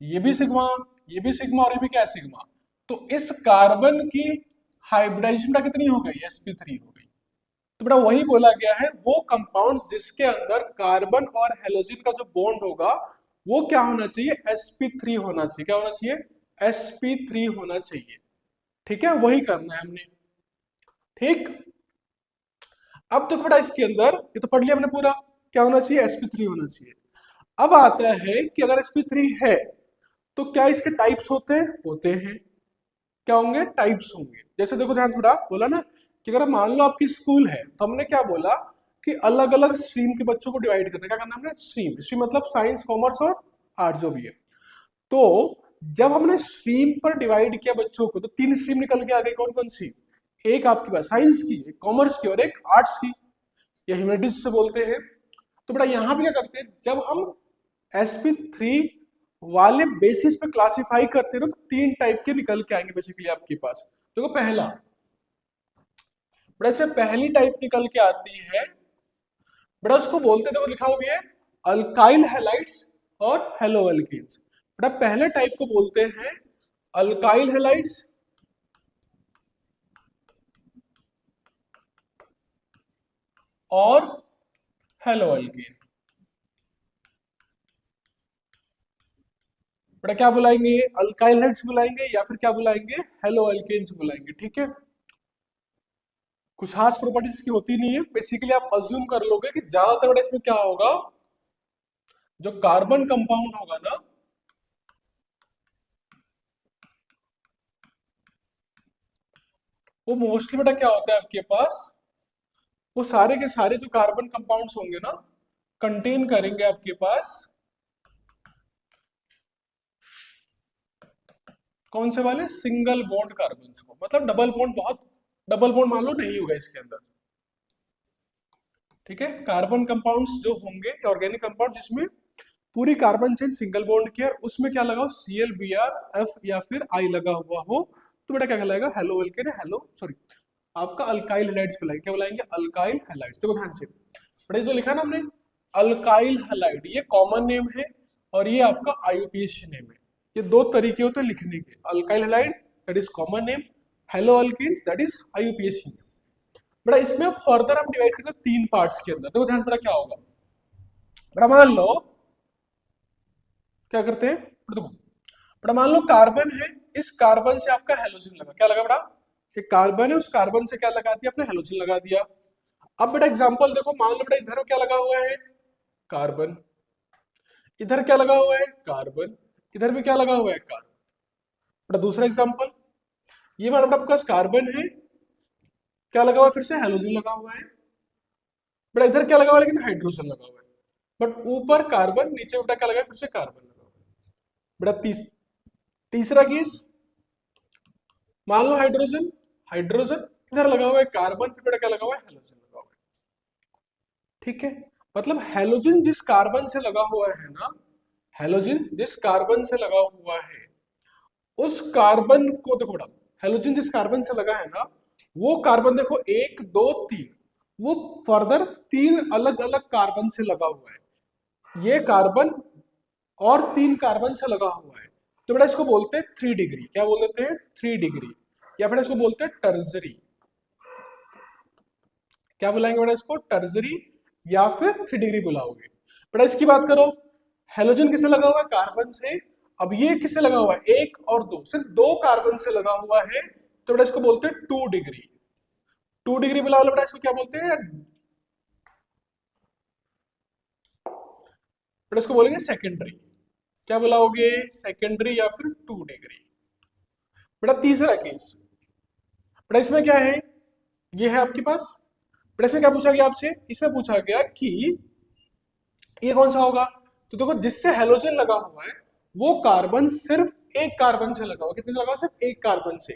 ये भी सिग्मा, ये भी सिग्मा और ये भी क्या है, सिग्मा। तो इस कार्बन की हाइब्रिडाइजेशन बेटा कितनी हो गई, sp3 हो गई। तो बेटा वही बोला गया है, वो कंपाउंड जिसके अंदर कार्बन और हेलोजन का जो बॉन्ड होगा, वो क्या होना चाहिए, sp3 होना चाहिए। क्या होना चाहिए, sp3 होना चाहिए। ठीक है, वही करना है हमने। ठीक, अब तो बेटा इसके अंदर ये तो पढ़ लिया हमने पूरा, क्या होना चाहिए, sp3 होना चाहिए। अब आता है कि अगर sp3 है तो क्या इसके टाइप्स होते हैं, होते हैं। क्या होंगे, टाइप्स होंगे। जैसे देखो ध्यान से बेटा, बोला ना कि अगर मान लो आपकी स्कूल है, तो हमने क्या बोला कि अलग अलग स्ट्रीम के बच्चों को डिवाइड करना। क्या करना हमने, स्ट्रीम, स्ट्रीम मतलब साइंस कॉमर्स और आर्ट जो भी है। तो जब हमने स्ट्रीम पर डिवाइड किया बच्चों को, तो तीन स्ट्रीम निकल के आ गई, कौन कौन सी, एक आपके पास साइंस की, एक कॉमर्स की और एक आर्ट्स की, या ह्यूमैनिटीज से बोलते हैं। तो बेटा यहां भी क्या करते हैं, जब हम sp3 वाले बेसिस पे क्लासिफाई करते हैं ना, तो तीन टाइप के निकल के आएंगे बेसिकली आपके पास। देखो पहला, बेटा इसमें पहली टाइप निकल के आती है, बेटा उसको बोलते, देखो लिखा हुआ भी है, अल्काइल हैलाइड्स और हेलो एल्केन्स। बेटा पहले टाइप को बोलते हैं अल्काइल हैलाइड्स और हेलो एल्केन। बेटा क्या बुलाएंगे, अल्काइल हैलाइड्स बुलाएंगे या फिर क्या बुलाएंगे, हेलो एल्केन्स बुलाएंगे। ठीक है, कुछ खास प्रॉपर्टीज की होती नहीं है, बेसिकली आप अज्यूम कर लोगे कि ज्यादातर बेटा इसमें क्या होगा, जो कार्बन कंपाउंड होगा ना, वो मोस्टली बेटा क्या होता है आपके पास, वो सारे के सारे जो कार्बन कंपाउंड्स होंगे ना, कंटेन करेंगे आपके पास कौन से वाले, सिंगल बॉन्ड कार्बन को, मतलब डबल बॉन्ड, बहुत डबल बॉन्ड मान लो नहीं होगा इसके अंदर। ठीक है, कार्बन कंपाउंड्स जो होंगे ऑर्गेनिक कंपाउंड जिसमें पूरी कार्बन चेन सिंगल बॉन्ड की है, उसमें क्या लगा हो, ClBr, F या फिर I लगा हुआ हो, तो बेटा क्या कहलाएगा, हेलो एल्केन, हेलो सॉरी आपका अल्काइल हैलाइड्स कहलाएंगे। क्या बुलाएंगे, अल्काइल हैलाइड्स। देखो ध्यान से, बेटा ये जो लिखा है ना हमने अल्काइल हैलाइड, ये कॉमन नेम है और ये आपका IUPAC नेम है। ये दो तरीके होते हैं लिखने के, alkyl halide that is common name, haloalkanes that is IUPAC name. बेटा इसमें फर्दर हम डिवाइड करते हैं तीन पार्ट्स के अंदर। देखो ध्यान से बेटा क्या होगा, बेटा मान लो क्या करते हैं, बेटा देखो, बेटा मान लो कार्बन है, इस कार्बन से आपका हेलोजन लगा, क्या लगा बेटा, एक कार्बन है, उस कार्बन से क्या लगा दिया, आपने हेलोजन लगा दिया। अब बेटा एग्जांपल देखो, मान लो बेटा इधर क्या लगा हुआ है, कार्बन, इधर क्या लगा हुआ है, कार्बन, इधर भी क्या लगा हुआ है, कार्बन। बेटा दूसरा एग्जांपल, ये मान लो आपके पास कार्बन है, क्या लगा हुआ है, फिर से हेलोजन लगा हुआ है। बेटा इधर क्या लगा हुआ है, लेकिन हाइड्रोजन लगा हुआ है, बट ऊपर कार्बन, नीचे बेटा क्या लगा है, फिर से कार्बन लगा हुआ है। बेटा तीसरा केस, मान लो हाइड्रोजन, हाइड्रोजन इधर लगा हुआ है, कार्बन फिर बेटा क्या लगा हुआ है, हेलोजन लगा हुआ है। ठीक है, मतलब हेलोजन जिस कार्बन से लगा हुआ है ना, हेलोजन जिस कार्बन से लगा हुआ है, उस कार्बन को देखो बेटा, हेलोजन जिस कार्बन से लगा है ना, वो कार्बन देखो एक दो तीन, वो फर्दर तीन अलग अलग कार्बन से लगा हुआ है, ये कार्बन और तीन कार्बन से लगा हुआ है, तो बेटा इसको बोलते हैं 3 डिग्री। क्या बोल देते हैं, 3 डिग्री, या फिर इसको बोलते हैं टर्जरी। क्या बुलाएंगे बेटा इसको, टर्जरी या फिर 3 डिग्री बुलाओगे। बेटा इसकी बात करो, हेलोजन किससे लगा हुआ है, कार्बन से। अब ये किससे लगा हुआ है, एक और दो, सिर्फ दो कार्बन से लगा हुआ है, तो बेटा इसको बोलते हैं 2 डिग्री। 2 डिग्री बुला लो बेटा, इसको क्या बोलते हैं, बेटा इसको बोलेंगे सेकेंडरी। क्या बुलाओगे, सेकेंडरी या फिर 2 डिग्री। बेटा तीसरा केस, बेटा इसमें क्या है, ये है आपके पास, बेटा इसमें क्या पूछा गया आपसे, इसमें पूछा गया कि ये कौन सा होगा, तो देखो जिससे हेलोजन लगा हुआ है वो कार्बन सिर्फ एक कार्बन से लगा हुआ, कितने से लगा हुआ, सिर्फ एक कार्बन से,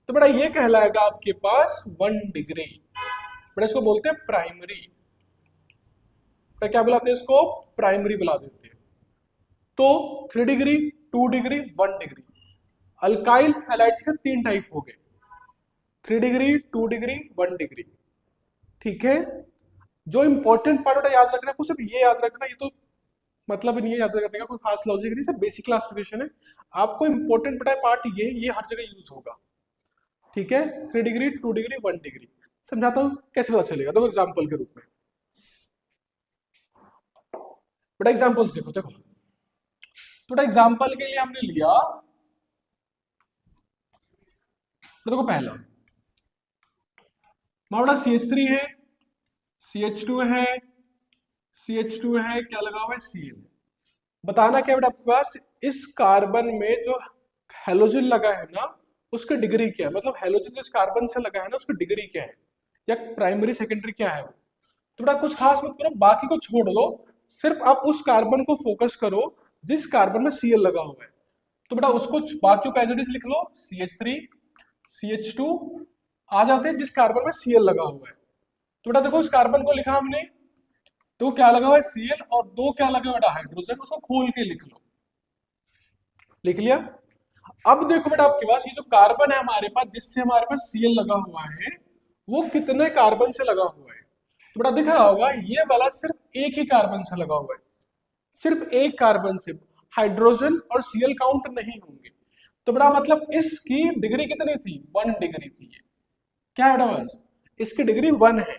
तो बेटा ये कहलाएगा आपके पास 1 डिग्री। बेटा इसको बोलते हैं प्राइमरी। बेटा क्या बुलाते हैं इसको, प्राइमरी बुला देते हैं। तो 3 degree, 2 degree, 1 degree, alkyl halides के तीन टाइप हो गए, 3 डिग्री, 2 डिग्री, 1 डिग्री। ठीक है, जो इंपॉर्टेंट पार्ट बेटा याद रखना है, कुछ सिर्फ ये याद रखना, ये तो मतलब नहीं है याद करने का, कोई खास लॉजिक नहीं, सब बेसिक क्लासिफिकेशन है। आपको इंपॉर्टेंट पता है पार्ट ये हर जगह यूज होगा। ठीक है, 3 डिग्री, 2 डिग्री, 1 डिग्री समझाता हूँ कैसे पता चलेगा, देखो एग्जाम्पल के रूप में। बेटा एग्जाम्पल्स देखो, देखो तो बेटा एग्जाम्पल के लिए हमने लिया, तो देखो पहला बेटा CH3 है, CH2 है, CH2 है, क्या लगा हुआ है, Cl। बताना क्या बेटा आपके पास, इस कार्बन में जो हेलोजन लगा है ना, उसकी डिग्री क्या है, मतलब हेलोजन जो इस कार्बन से लगा है ना, उसकी डिग्री क्या है, या प्राइमरी सेकेंडरी क्या है वो। तो बेटा कुछ खास मत करो, बाकी को छोड़ दो, सिर्फ आप उस कार्बन को फोकस करो जिस कार्बन में Cl लगा हुआ है। तो बेटा उसको बाकी को एज इट इज लिख लो, CH3, CH2 आ जाते हैं जिस कार्बन में Cl लगा हुआ है। तो बेटा देखो इस कार्बन को लिखा हमने, तो क्या लगा हुआ है, Cl, और दो क्या लगा हुआ है, हाइड्रोजन, उसको खोल के लिख लो, लिख लिया। अब देखो बेटा आपके पास ये जो कार्बन है हमारे पास, जिससे हमारे पास Cl लगा हुआ है, वो कितने कार्बन से लगा हुआ है, तो बेटा दिख रहा होगा ये वाला सिर्फ एक ही कार्बन से लगा हुआ है, सिर्फ एक कार्बन से, हाइड्रोजन और Cl काउंट नहीं होंगे। तो बेटा मतलब इसकी डिग्री कितनी थी, 1 डिग्री थी ये। क्या है बेटा बस, इसकी डिग्री 1 है।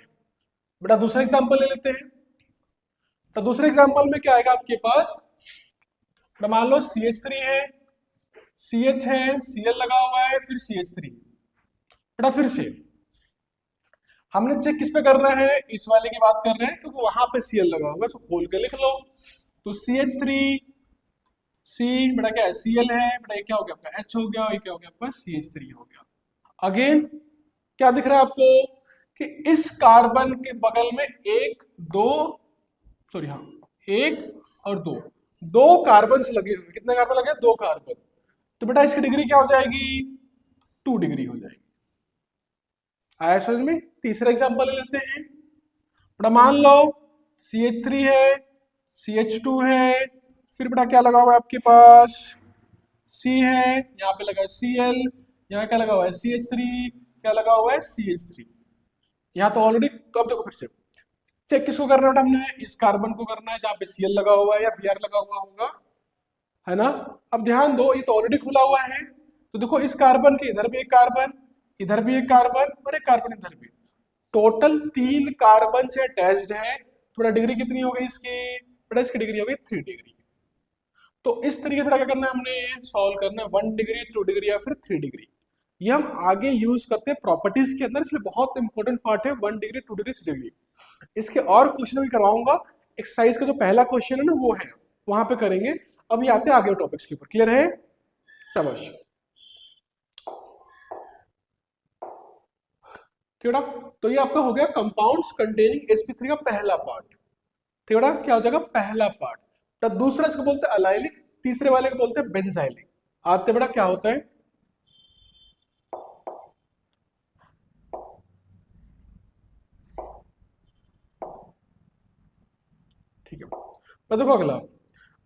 बेटा दूसरा एग्जांपल ले लेते हैं, तो दूसरे एग्जांपल में क्या आएगा आपके पास, तो मान लो CH3 है, CH है, Cl लगा हुआ है, फिर CH3। बेटा फिर से हमने चेक किस पे करना है, इस वाले की बात कर रहे हैं क्योंकि वहां पे Cl लगा हुआ है, इसको खोल के लिख लो। तो CH3 C, बेटा क्या है, Cl है, बेटा ये क्या हो गया आपका H हो गया, ये क्या हो गया आपका CH3 हो गया। अगेन क्या दिख रहा है आपको कि इस कार्बन के बगल में एक दो, सॉरी हाँ, एक और दो, दो कार्बन लगे हुए, कितने कार्बन लगे, दो कार्बन। तो बेटा इसकी डिग्री क्या हो जाएगी, 2 डिग्री हो जाएगी। आया समझ में। तीसरा एग्जांपल ले लेते हैं। बेटा मान लो CH3 है, CH2 है, फिर बेटा क्या लगा हुआ है आपके पास, C है, यहाँ पे लगा है Cl, यहाँ क्या लगा हुआ है CH3, क्या लगा हुआ है CH3। यहाँ तो ऑलरेडी, तो अब देखो फिर से चेक किसको करना है बेटा, हमने इस कार्बन को करना है जहाँ पे Cl लगा हुआ है या Br लगा हुआ होगा, है ना। अब ध्यान दो, ये तो ऑलरेडी खुला हुआ है, तो देखो इस कार्बन के इधर भी एक कार्बन, इधर भी एक कार्बन और एक कार्बन इधर भी, टोटल 3 कार्बन से अटैच्ड है। तो बेटा डिग्री कितनी हो गई इसकी, बेटा इसकी डिग्री हो गई 3 डिग्री। तो इस तरीके से बेटा क्या करना है, हमने सॉल्व करना है 1 डिग्री, 2 डिग्री या फिर 3 डिग्री। ये हम आगे यूज करते हैं प्रॉपर्टीज के अंदर, इसलिए बहुत इंपॉर्टेंट पार्ट है 1 डिग्री, 2 डिग्री, 3 डिग्री। इसके और क्वेश्चन भी करवाऊंगा, एक्सरसाइज का जो पहला क्वेश्चन है ना वो है, वहां पे करेंगे। अभी आते हैं आगे टॉपिक्स के ऊपर, क्लियर है, शाबाश। ठीक है, तो ये आपका हो गया कंपाउंड्स कंटेनिंग sp3 का पहला पार्ट। ठीक है, क्या हो जाएगा पहला पार्ट। तो दूसरा इसको बोलते हैं अलाइलिक, तीसरे वाले को बोलते हैं बेंजाइलिक। आते बेटा क्या होता है, ठीक है। तो देखो अगला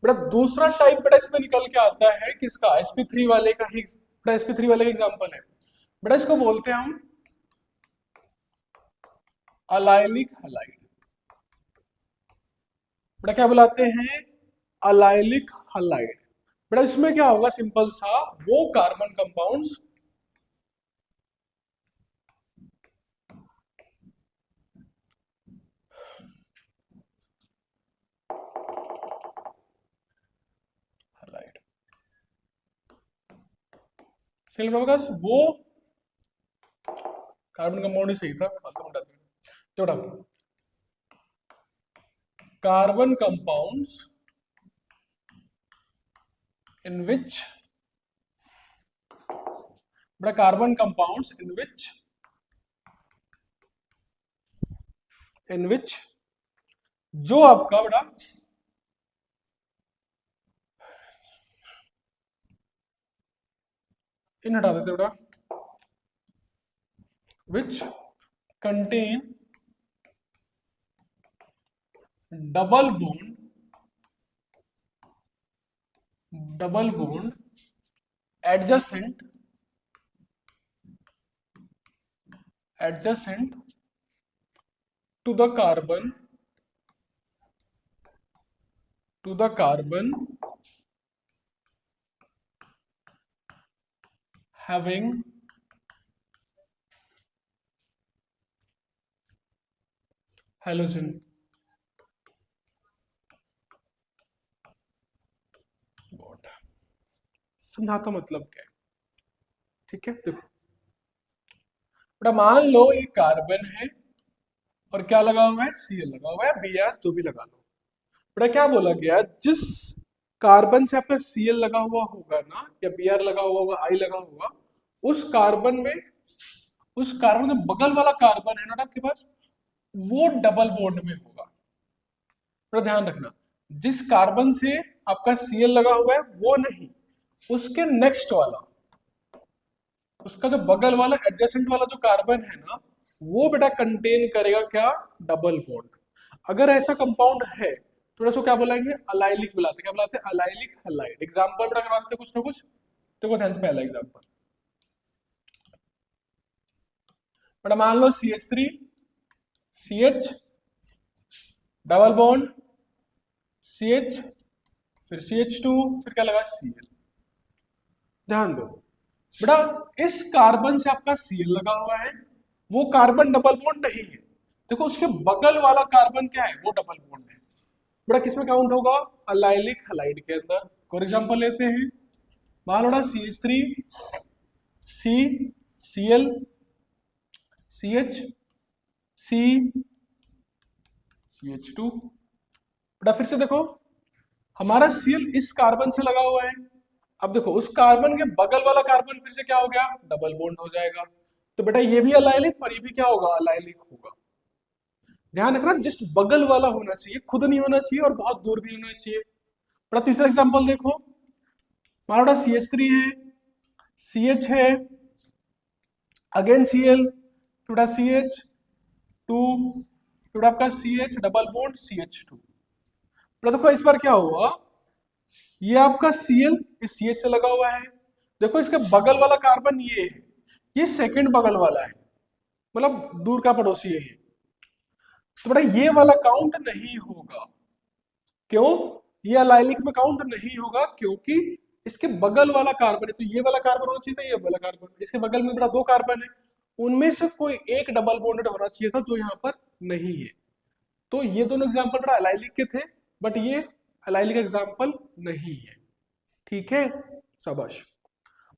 बेटा, दूसरा टाइप बेटा इसमें निकल के आता है किसका, sp3 वाले का ही, बेटा sp3 वाले का एग्जांपल है। बेटा इसको बोलते हैं हम अलाइलिक हलाइड। बेटा क्या बुलाते हैं, अलाइलिक हलाइड। बेटा इसमें क्या होगा, सिंपल सा, वो कार्बन कंपाउंड्स हलाइड, वो कार्बन कंपाउंड ही सही था, फालतू में डालते हैं। तो बेटा कार्बन कंपाउंड्स in which, बेटा कार्बन कंपाउंड्स in which जो आपका बेटा इन हटा देते बेटा, which contain double bond adjacent to the carbon having halogen। समझाता मतलब क्या है, ठीक है। देखो बेटा मान लो ये कार्बन है और क्या लगा हुआ है, Cl लगा हुआ है, Br जो भी लगा लो। बेटा क्या बोला गया, जिस कार्बन से आपका Cl लगा हुआ होगा ना, या Br लगा हुआ होगा, I लगा होगा, उस कार्बन में, उस कार्बन के बगल वाला कार्बन है ना आपके पास, वो डबल बॉन्ड में होगा। बेटा ध्यान रखना, जिस कार्बन से आपका Cl लगा हुआ है वो नहीं, उसके नेक्स्ट वाला, उसका जो बगल वाला एडजेसेंट वाला जो कार्बन है ना, वो बेटा कंटेन करेगा क्या, डबल बॉन्ड। अगर ऐसा कंपाउंड है तो इसको क्या बुलाएंगे, अलाइलिक बुलाते हैं। क्या बुलाते हैं, अलाइलिक हलाइड। एग्जांपल बेटा करवाते कुछ ना कुछ, देखो ध्यान से पहला एग्जांपल। बेटा मान लो CH3 CH double bond CH, फिर CH2, फिर क्या लगा Cl। ध्यान दो बेटा, इस कार्बन से आपका Cl लगा हुआ है, वो कार्बन डबल बॉन्ड नहीं है। देखो उसके बगल वाला कार्बन क्या है, वो डबल बॉन्ड है। बेटा किसमें काउंट होगा, अलाइलिक हलाइड के अंदर। फॉर एग्जांपल लेते हैं, मान लो CH3 C Cl CH C CH2। बेटा फिर से देखो, हमारा Cl इस कार्बन से लगा हुआ है, अब देखो उस कार्बन के बगल वाला कार्बन फिर से क्या हो गया, डबल बॉन्ड हो जाएगा। तो बेटा ये भी अलाइलिक और ये भी क्या होगा, अलाइलिक होगा। ध्यान रखना जस्ट बगल वाला होना चाहिए, खुद नहीं होना चाहिए और बहुत दूर भी होना चाहिए। बेटा तीसरा एग्जांपल देखो, हमारा बेटा CH3 है, CH है, अगेन Cl, थोड़ा CH2, थोड़ा आपका CH डबल बॉन्ड CH2। बेटा देखो इस बार क्या हुआ, ये आपका Cl इस CH से लगा हुआ है, देखो इसके बगल वाला कार्बन ये है, ये सेकंड बगल वाला है, मतलब दूर का पड़ोसी है ये। तो बेटा ये वाला काउंट नहीं होगा, क्यों, ये अलाइलिक में काउंट नहीं होगा क्योंकि इसके बगल वाला कार्बन है, तो ये वाला कार्बन होना चाहिए था, ये वाला कार्बन, इसके बगल में बेटा दो कार्बन है, उनमें से कोई एक डबल बॉन्डेड होना चाहिए था जो यहाँ पर नहीं है। तो ये दोनों एग्जाम्पल बेटा अलाइलिक के थे, बट ये अलाइलिक एग्जाम्पल नहीं है। ठीक है, शाबाश।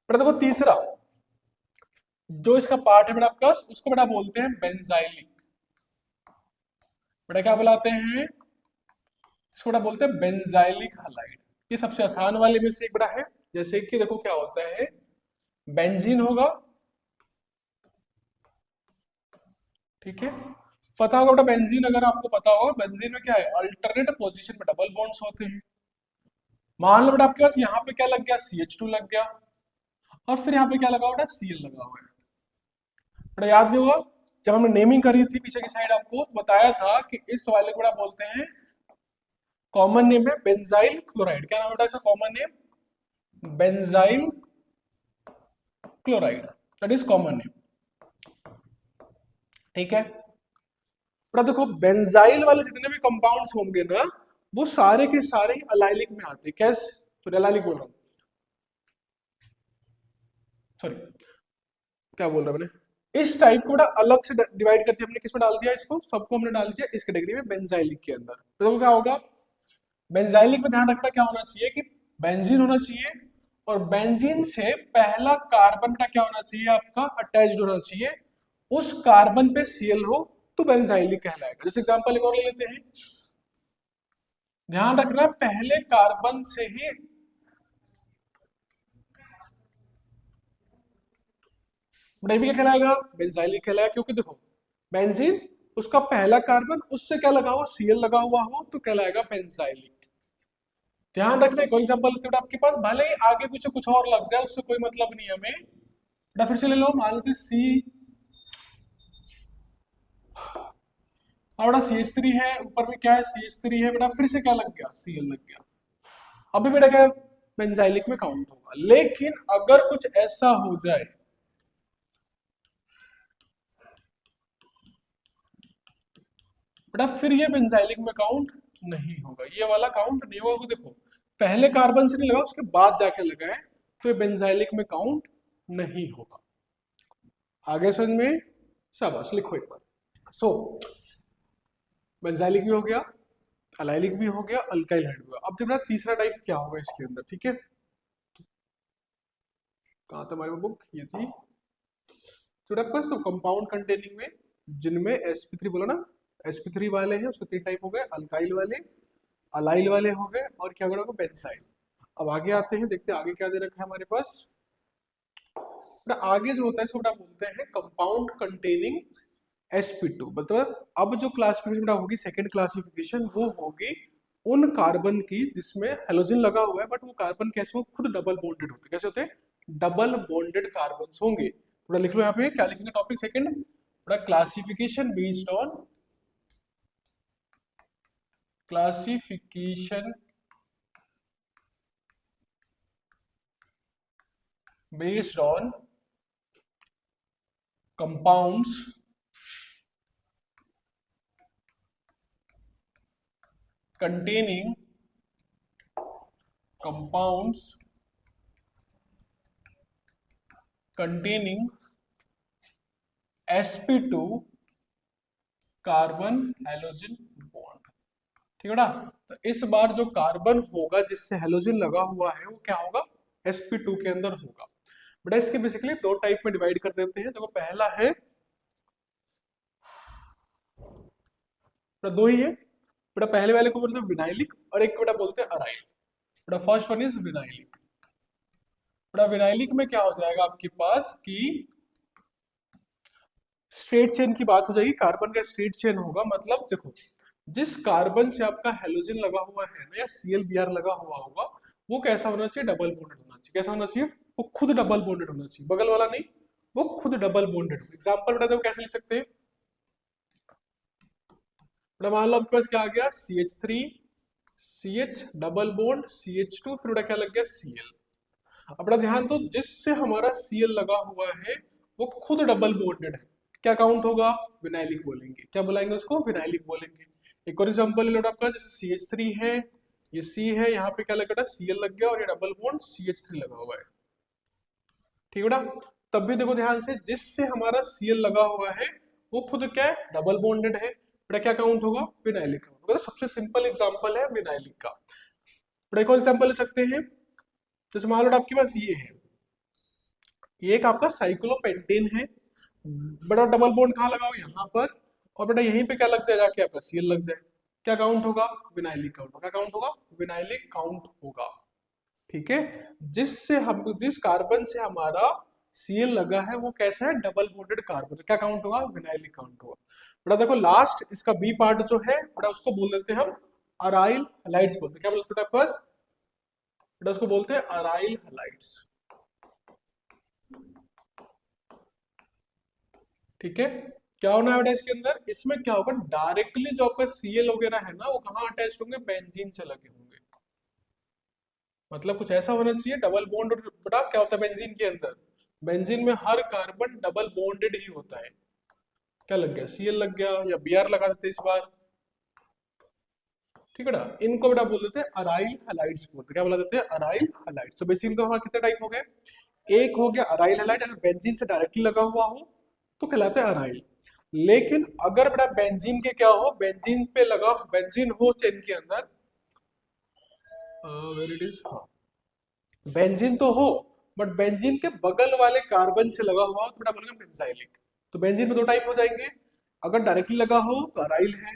बेटा देखो तीसरा जो इसका पार्ट है बेटा आपका, उसको बेटा बोलते हैं बेंजाइलिक। बेटा क्या बुलाते हैं, इसको बेटा बोलते हैं बेंजाइलिक हलाइड। ये सबसे आसान वाले में से एक बेटा है। जैसे कि देखो क्या होता है, बेंजीन होगा, ठीक है, पता होगा बेटा बेंजीन, अगर आपको पता होगा बेंजीन में क्या है, अल्टरनेट पोजीशन में डबल बॉन्ड्स होते हैं। मान लो बेटा आपके पास यहाँ पे क्या लग गया, CH2 लग गया, और फिर यहाँ पे क्या लगा बेटा, Cl लगा हुआ है। बेटा याद भी होगा जब हमने नेमिंग करी थी पीछे की साइड, आपको बताया था कि इस वाले को बेटा बोलते हैं, कॉमन नेम है बेंजाइल क्लोराइड। क्या नाम है बेटा इसका common name, benzyl chloride, that is common name. ठीक है बेटा देखो बेंजाइल वाले जितने भी कंपाउंड्स होंगे ना, वो सारे के सारे अलाइलिक में आते हैं। कैसे, सॉरी अलाइलिक बोल रहा हूँ, सॉरी क्या बोल रहा मैंने, इस टाइप को बड़ा अलग से डिवाइड करके हमने किसमें डाल दिया, इसको सबको हमने डाल दिया इस कैटेगरी में बेंजाइलिक के अंदर। तो देखो क्या होगा, बेंजाइलिक में ध्यान रखना क्या होना चाहिए कि बेंजीन होना चाहिए, और बेंजीन से पहला कार्बन का क्या होना चाहिए, आपका अटैच्ड होना चाहिए, उस कार्बन पे Cl हो तो बेंजाइलिक कहलाएगा। जैसे एग्जांपल एक और ले लेते हैं, ध्यान रखना पहले कार्बन से ही, भी क्या कहलाएगा, बेंजाइलिक कहलाएगा, क्योंकि देखो बेंजीन उसका पहला कार्बन उससे क्या लगा हुआ, Cl लगा हुआ हो तो कहलाएगा बेंजाइलिक। ध्यान रखना कोई एग्जांपल लेते हैं आपके पास, भले ही आगे पीछे कुछ और लग जाए उससे कोई मतलब नहीं हमें। बेटा फिर से ले लो, मान लेते सी, और बेटा CH3 है, ऊपर में क्या है CH3 है, बेटा फिर से क्या लग गया, Cl लग गया। अभी बेटा क्या बेंजाइलिक में काउंट होगा, लेकिन अगर कुछ ऐसा हो जाए, बेटा फिर ये बेंजाइलिक में काउंट नहीं होगा, ये वाला काउंट नहीं होगा। देखो पहले कार्बन से नहीं लगा, उसके बाद जाके लगा है, तो ये बेंजाइलिक में काउंट नहीं होगा। आगे समझ में, शाबाश लिखो एक बार। सो बेंजाइलिक भी हो गया, अलाइलिक भी हो गया, अल्काइल हाइड भी हो गया। अब देखना तीसरा टाइप क्या होगा इसके अंदर, ठीक है, कहाँ था हमारी बुक, ये थी। तो कंपाउंड कंटेनिंग में जिनमें sp3 बोला ना, sp3 वाले हैं उसके तीन टाइप हो गए, अल्काइल वाले, अलाइल वाले हो गए, और क्या होगा बेंजाइल। अब आगे आते हैं, देखते हैं आगे क्या दे रखा है हमारे पास। आगे जो होता है इसको बेटा बोलते हैं कंपाउंड कंटेनिंग sp2। मतलब अब जो क्लासिफिकेशन होगी, सेकंड क्लासिफिकेशन वो होगी उन कार्बन की जिसमें हेलोजन लगा हुआ है, बट वो कार्बन कैसे हो, खुद डबल बॉन्डेड होते हैं। कैसे होते हैं, डबल बॉन्डेड कार्बन होंगे। थोड़ा लिख लो यहाँ पे, क्या लिखेंगे टॉपिक सेकंड, थोड़ा classification based on, classification based on compounds containing sp2 carbon halogen bond. ठीक है ना, तो इस बार जो कार्बन होगा जिससे हेलोजन लगा हुआ है वो क्या होगा, sp2 के अंदर होगा। बेटा इसके बेसिकली दो टाइप में डिवाइड कर देते हैं। देखो पहला है, दो ही है बेटा, पहले वाले को बोलते हैं विनाइलिक और एक को बेटा बोलते हैं अराइल। बेटा फर्स्ट वन इज विनाइलिक। बेटा विनाइलिक में क्या हो जाएगा आपके पास कि स्ट्रेट चेन की बात हो जाएगी, कार्बन का स्ट्रेट चेन होगा, मतलब देखो जिस कार्बन से आपका हेलोजन लगा हुआ है ना या ClBr लगा हुआ होगा, वो कैसा होना चाहिए, डबल बॉन्डेड होना चाहिए। कैसा होना चाहिए, वो खुद डबल बॉन्डेड होना चाहिए, बगल वाला नहीं, वो खुद डबल बॉन्डेड हो। एग्जांपल बता दो कैसे लिख सकते हैं। बड़ा मान लो आपके पास क्या आ गया, CH3 CH double bond CH2, फिर बड़ा क्या लग गया, Cl। अब बड़ा ध्यान दो, जिससे हमारा Cl लगा हुआ है वो खुद डबल बॉन्डेड है, क्या काउंट होगा, विनाइलिक बोलेंगे। क्या बुलाएंगे उसको, विनाइलिक बोलेंगे। एक और एग्जांपल ले लो आपका, जैसे CH3 है, ये C है, यहाँ पे क्या लगा था, Cl लग गया, और ये डबल बॉन्ड CH3 लगा हुआ है। ठीक है बेटा, तब भी देखो ध्यान से, जिससे हमारा Cl लगा हुआ है वो खुद क्या है, डबल बॉन्डेड है, बेटा क्या काउंट होगा, विनाइलिक काउंट होगा। तो सबसे सिंपल एग्जांपल है विनाइलिक का। बेटा एक और एग्जांपल ले सकते हैं, जैसे मान लो आपके पास ये है, ये एक आपका साइक्लोपेंटेन है, बड़ा डबल बॉन्ड कहाँ लगाओ, यहाँ पर, और बेटा यहीं पे क्या लग जाए, जाके आपका Cl लग जाए, क्या काउंट होगा, विनाइलिक काउंट होगा। क्या काउंट होगा, विनाइलिक काउंट होगा। ठीक है, जिससे हम, जिस कार्बन से हमारा Cl लगा है वो कैसा है, डबल बॉन्डेड कार्बन, क्या काउंट होगा, विनाइलिक काउंट होगा। बेटा देखो लास्ट इसका बी पार्ट जो है, बेटा उसको बोल देते हैं हम अराइल हलाइड्स बोलते हैं। क्या बोलते हैं बेटा, बेटा उसको बोलते हैं अराइल हलाइड्स। ठीक है, क्या होना है बेटा इसके अंदर, इसमें क्या होगा, डायरेक्टली जो आपका Cl वगैरह है ना, वो कहाँ अटैच होंगे, बेंजीन से लगे होंगे। मतलब कुछ ऐसा होना चाहिए डबल बॉन्ड, बेटा क्या होता है बेंजीन के अंदर, बेंजीन में हर कार्बन डबल बॉन्डेड ही होता है। क्या लग गया, Cl लग गया, या Br लगा देते इस बार। ठीक है ना, इनको बेटा बोल देते हैं अराइल हैलाइड्स बोलते हैं। क्या बोला देते हैं, अराइल हैलाइड्स। तो बेसिकली तो हमारा कितने टाइप हो गए, एक हो गया अराइल हैलाइड, अगर बेंजीन से डायरेक्टली लगा हुआ हो तो कहलाता है अराइल। लेकिन अगर बेटा बेंजीन के क्या हो, बेंजीन पे लगा, बेंजीन हो चेन के अंदर, वेर इट इज, हाँ, बेंजीन तो हो बट बेंजीन के बगल वाले कार्बन से लगा हुआ हो तो बेटा बोलेंगे बेंजाइलिक। तो बेंजीन में दो टाइप हो जाएंगे, अगर डायरेक्टली लगा हो तो अराइल है,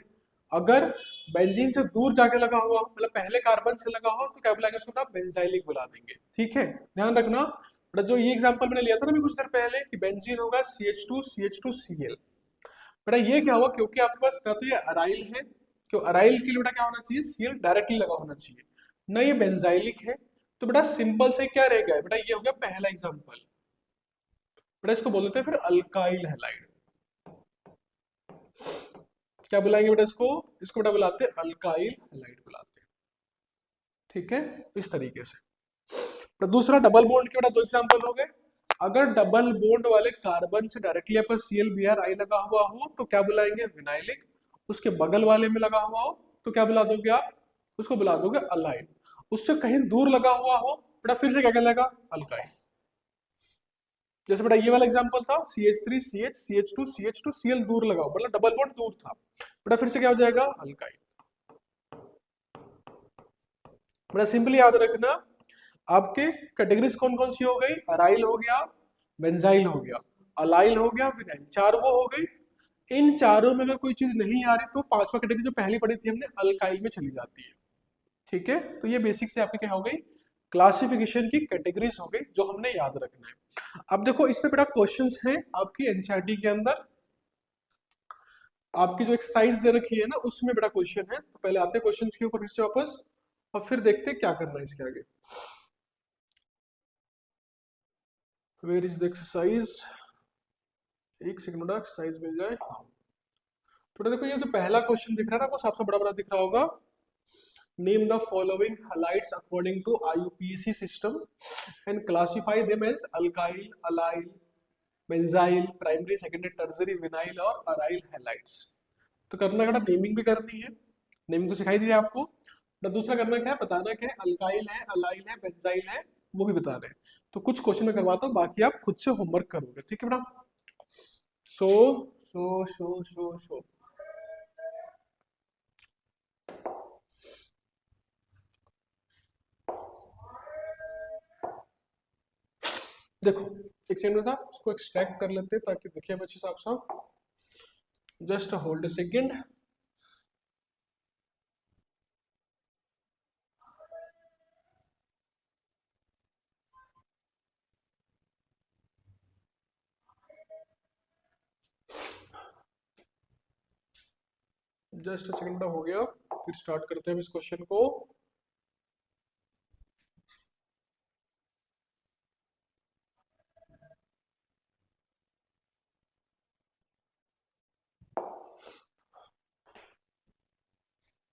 अगर बेंजीन से दूर जाके लगा हुआ हो, मतलब पहले कार्बन से लगा हो, तो क्या बुलाएंगे उसको, बेटा बेंजाइलिक बुला देंगे। ठीक है, ध्यान रखना बेटा, जो ये एग्जांपल मैंने लिया था ना अभी कुछ देर पहले कि बेंजीन होगा CH2CH2Cl, बेटा ये क्या हुआ, क्योंकि आपके पास ना तो ये अराइल है, क्यों अराइल के लिए बेटा क्या होना चाहिए, Cl डायरेक्टली लगा होना चाहिए, ना ये बेंजाइलिक है। तो बेटा सिंपल से क्या रह गया बेटा, ये हो गया पहला एग्जांपल। बेटा इसको बोल देते हैं फिर अल्काइल हैलाइड। क्या बुलाएंगे बेटा इसको, इसको बेटा बुलाते हैं अल्काइल हैलाइड बुलाते हैं। ठीक है, इस तरीके से। तो दूसरा डबल बॉन्ड के बेटा दो एग्जांपल हो गए, अगर डबल बॉन्ड वाले कार्बन से डायरेक्टली आपका ClBr लगा हुआ हो तो क्या बुलाएंगे, विनाइलिक। उसके बगल वाले में लगा हुआ हो तो क्या बुला दोगे आप, उसको बुला दोगे अलाइन। उससे कहीं दूर लगा हुआ हो बेटा फिर से क्या कहलाएगा, अल्काइल। जैसे बेटा ये वाला एग्जांपल था, CH3 CH CH2 CH2 Cl दूर लगा हुआ, मतलब डबल बॉन्ड दूर था, बेटा फिर से क्या हो जाएगा, अल्काइल। बेटा सिंपली याद रखना, आपके कैटेगरीज कौन कौन सी हो गई, अराइल हो गया, बेंजाइल हो गया, अलाइल हो गया, विनाइल, चार वो हो गई। इन चारों में अगर कोई चीज नहीं आ रही तो पांचवा कैटेगरी जो पहली पढ़ी थी हमने, अल्काइल में चली जाती है। ठीक है, तो ये बेसिक से आपकी क्या हो गई, क्लासिफिकेशन की कैटेगरीज हो गई जो हमने याद रखना है। अब देखो इसमें बेटा क्वेश्चंस हैं आपकी एनसीईआरटी के अंदर, आपकी जो एक्सरसाइज दे रखी है ना उसमें बेटा क्वेश्चन है, तो पहले आते हैं क्वेश्चंस के ऊपर फिर से वापस, और फिर देखते हैं क्या करना है इसके आगे। वेयर इज द एक्सरसाइज, एक सेकंड बेटा एक्सरसाइज मिल जाए, हाँ। तो देखो ये जो पहला क्वेश्चन दिख रहा है ना, आपको सबसे बड़ा बड़ा दिख रहा होगा, name the following halides according to IUPAC system and classify them as alkyl, allyl, benzyl, primary secondary tertiary, vinyl और अराइल हैलाइड्स। तो करना क्या, नेमिंग भी करनी है, नेमिंग तो सिखाई दी है आपको, तो दूसरा करना क्या है, बताना क्या है, अल्काइल है, अलाइल है, बेंजाइल है, वो भी बताना है। तो कुछ क्वेश्चन में करवाता हूँ, बाकी आप खुद से होमवर्क करोगे, ठीक है बेटा। सो सो देखो, एक सेकंड था, उसको एक्सट्रैक्ट कर लेते हैं ताकि देखिए हम अच्छे साफ साफ, just hold a second. Just second हो गया, फिर स्टार्ट करते हैं हम इस क्वेश्चन को।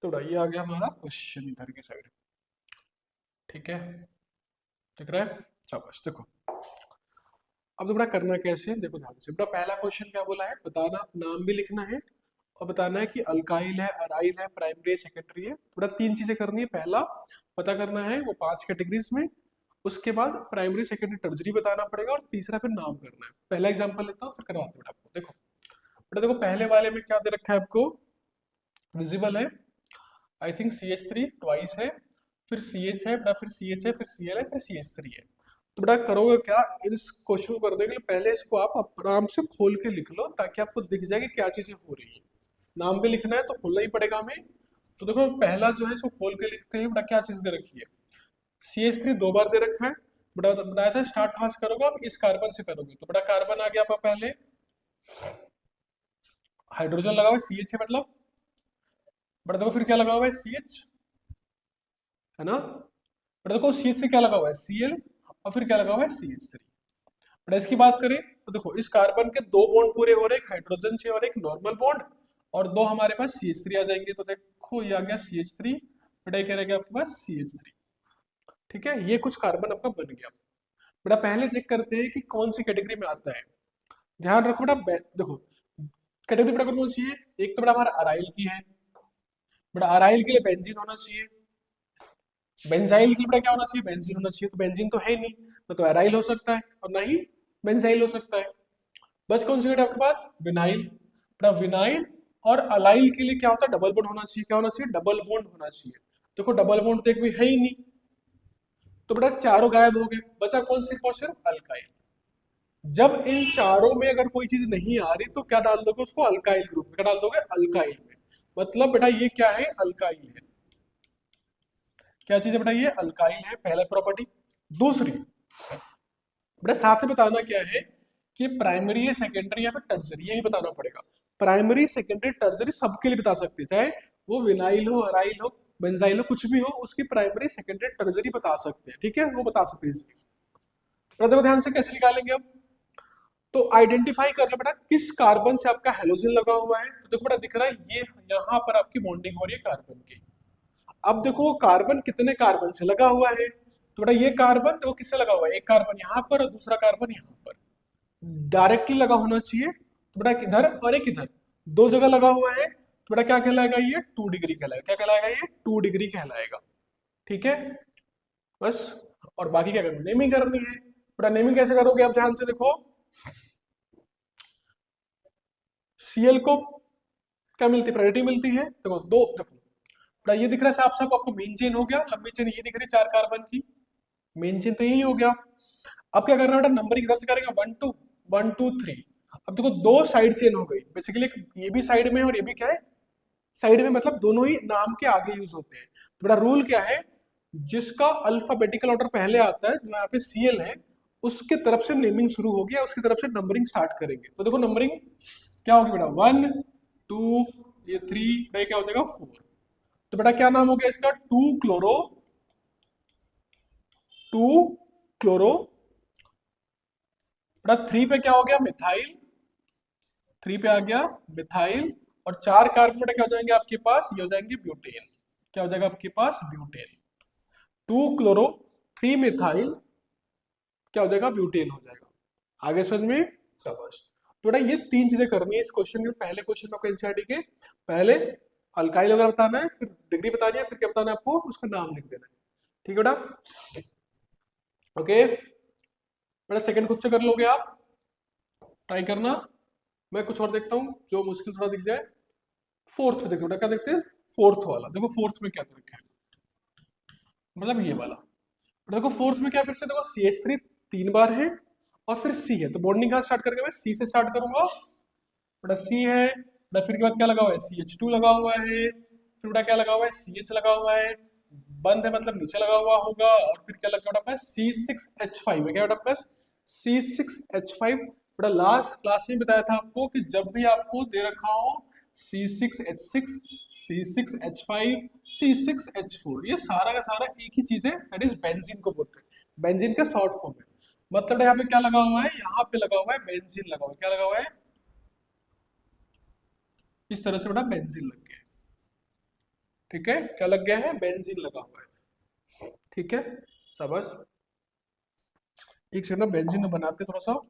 तो ये आ गया हमारा क्वेश्चन इधर की साइड। ठीक है, दिख रहा है? शाबाश। देखो अब थोड़ा करना कैसे है, देखो ध्यान से। बेटा पहला क्वेश्चन क्या बोला है, बताना, नाम भी लिखना है और बताना है कि अल्काइल है, अराइल है, प्राइमरी है, सेकेंडरी है। थोड़ा तीन चीजें करनी है। पहला पता करना है वो 5 कैटेगरीज में, उसके बाद प्राइमरी सेकेंडरी टर्जरी बताना पड़ेगा, और तीसरा फिर नाम करना है। पहला एग्जांपल लेता हूँ फिर करवाता हूँ बेटा आपको। देखो बेटा, देखो पहले वाले में क्या दे रखा है आपको, विजिबल है, आई थिंक CH3 ट्वाइस है, फिर CH है बेटा, फिर CH है, फिर Cl है, फिर CH3 है। तो बेटा करोगे क्या, इस क्वेश्चन को करने के लिए पहले इसको आप आराम से खोल के लिख लो, ताकि आपको दिख जाए कि क्या चीजें हो रही है। नाम भी लिखना है तो खोलना ही पड़ेगा हमें। तो देखो पहला जो है इसको खोल के लिखते हैं। बेटा क्या चीज दे रखी है, CH3 दो बार दे रखा है। बेटा बताया था स्टार्ट कहाँ से करोगे आप, इस कार्बन से करोगे। तो बेटा कार्बन आ गया आपका पहले, हाइड्रोजन लगा हुआ है CH है मतलब। बेटा देखो फिर क्या लगा हुआ है, CH है ना। बेटा देखो CH से क्या लगा हुआ है, Cl, और फिर क्या लगा हुआ है CH3। बेटा इसकी बात करें तो देखो इस कार्बन के दो बॉन्ड पूरे हो रहे हैं, एक हाइड्रोजन से और एक नॉर्मल बॉन्ड, और दो हमारे पास CH3 आ जाएंगे। तो देखो ये आ गया CH3, बेटा ये क्या रहेगा आपके पास CH3। ठीक है, ये कुछ कार्बन आपका बन गया। बेटा पहले चेक करते हैं कि कौन सी कैटेगरी में आता है। ध्यान रखो बेटा, देखो कैटेगरी बेटा कौन सी है, एक तो बेटा हमारा अराइल की है। बेटा अराइल के लिए बेंजीन होना चाहिए, बेंजाइल के लिए बेटा क्या होना चाहिए, बेंजीन होना चाहिए। तो बेंजीन तो है ही नहीं, ना तो अराइल हो सकता है और ना ही बेंजाइल हो सकता है। बस कौन सी बेटा आपके पास, विनाइल। बेटा विनाइल और अलाइल के लिए क्या होता है, डबल बॉन्ड होना चाहिए। क्या होना चाहिए, डबल बॉन्ड होना चाहिए। देखो डबल बॉन्ड तो एक भी है ही नहीं, तो बेटा चारों गायब हो गए। बचा कौन सी क्वेश्चन, अल्काइल। जब इन चारों में अगर कोई चीज नहीं आ रही तो क्या डाल दोगे उसको, अल्काइल ग्रुप में। क्या डाल दोगे, अल्काइल में। मतलब बेटा ये क्या है, अल्काइल है। क्या चीज है बेटा, ये अल्काइल है, पहला प्रॉपर्टी। दूसरी बेटा साथ में बताना क्या है कि प्राइमरी है, सेकेंडरी या फिर टर्जरी, यही बताना पड़ेगा। प्राइमरी सेकेंडरी टर्जरी सबके लिए बता सकते हैं, चाहे वो विनाइल हो, अराइल हो, बेंजाइल हो, कुछ भी हो, उसकी प्राइमरी सेकेंडरी टर्जरी बता सकते हैं। ठीक है, वो बता सकते हैं इसलिए। बेटा देखो ध्यान से कैसे निकालेंगे अब, तो आइडेंटिफाई कर लो बेटा किस कार्बन से आपका हेलोजन लगा हुआ है। तो देखो बेटा दिख रहा है ये यहाँ पर आपकी बॉन्डिंग हो रही है कार्बन की। अब देखो कार्बन कितने कार्बन से लगा हुआ है, तो बेटा ये कार्बन देखो किससे लगा हुआ है, एक कार्बन यहाँ पर और दूसरा कार्बन यहाँ पर। डायरेक्टली लगा होना चाहिए, तो बेटा इधर और एक इधर, दो जगह लगा हुआ है। तो बेटा क्या कहलाएगा, ये 2 डिग्री कहलाएगा। क्या कहलाएगा, ये 2 डिग्री कहलाएगा। ठीक है, बस। और बाकी क्या करना, नेमिंग करनी है। बेटा नेमिंग कैसे करोगे आप, ध्यान से देखो। Cl को क्या मिलती है, प्रायोरिटी मिलती है। देखो दो, देखो बेटा ये दिख रहा है साफ साफ आपको, मेन चेन हो गया, लंबी चेन ये दिख रही है 4 कार्बन की, मेन चेन तो यही हो गया। अब क्या करना है बेटा, नंबरिंग इधर से करेंगे, 1 2 1 2 3। अब देखो दो साइड चेन हो गई बेसिकली, ये भी साइड में है और ये भी क्या है, साइड में, मतलब दोनों ही नाम के आगे यूज होते हैं। तो बेटा रूल क्या है, जिसका अल्फाबेटिकल ऑर्डर पहले आता है, जो यहाँ पे Cl है, उसके तरफ से नेमिंग शुरू होगी, उसकी तरफ से नंबरिंग स्टार्ट करेंगे। तो देखो नंबरिंग क्या होगी बेटा, 1 2, ये 3, ये क्या हो जाएगा 4। तो बेटा क्या नाम हो गया इसका, 2 क्लोरो बेटा 3 पे क्या हो गया, मिथाइल। 3 पे आ गया मिथाइल, और 4 कार्बन बेटा क्या हो जाएंगे आपके पास, ये हो जाएंगे ब्यूटेन। क्या हो जाएगा आपके पास, ब्यूटेन। 2 क्लोरो 3 मिथाइल क्या हो जाएगा, ब्यूटेन हो जाएगा। आगे समझ में, शाबाश। तो बेटा ये तीन चीजें करनी है इस क्वेश्चन में। पहले क्वेश्चन में आपको एनसीईआरटी के पहले अल्काइल वगैरह बताना है, फिर डिग्री बतानी है, फिर क्या बताना है आपको, उसका नाम लिख देना है। ठीक है बेटा, ओके बेटा। सेकंड खुद से कर लोगे आप, ट्राई करना। मैं कुछ और देखता हूँ जो मुश्किल थोड़ा दिख जाए। फोर्थ में देखो बेटा, क्या देखते हैं, फोर्थ वाला। देखो फोर्थ में क्या रखा है, मतलब ये वाला। देखो फोर्थ में क्या, फिर से देखो CH3 3 बार है और फिर C है। तो बॉन्डिंग कहाँ स्टार्ट करेंगे, मैं C से स्टार्ट करूंगा। बेटा C है बेटा, फिर के बाद क्या लगा हुआ है, CH2 लगा हुआ है, फिर बेटा क्या लगा हुआ है, CH लगा हुआ है, बंद है मतलब नीचे लगा हुआ होगा, और फिर क्या लगा बेटा C6H5 है। क्या बेटा प्लस C6H5। बेटा लास्ट क्लास में बताया था आपको कि जब भी आपको दे रखा हो C6H6, C6H5, C6H4, ये सारा का सारा एक ही चीज है, दैट इज बेंजीन को बोलते हैं। बेंजीन का शॉर्ट फॉर्म है। मतलब यहाँ पे क्या लगा हुआ है, यहाँ पे लगा हुआ है बेंजीन लगा हुआ है। क्या लगा हुआ है, इस तरह से बेटा बेंजीन लग गया है। ठीक है, क्या लग गया है, बेंजीन लगा हुआ है। ठीक है, शाबाश। एक सेकंड, बेंजीन में बनाते थोड़ा सा।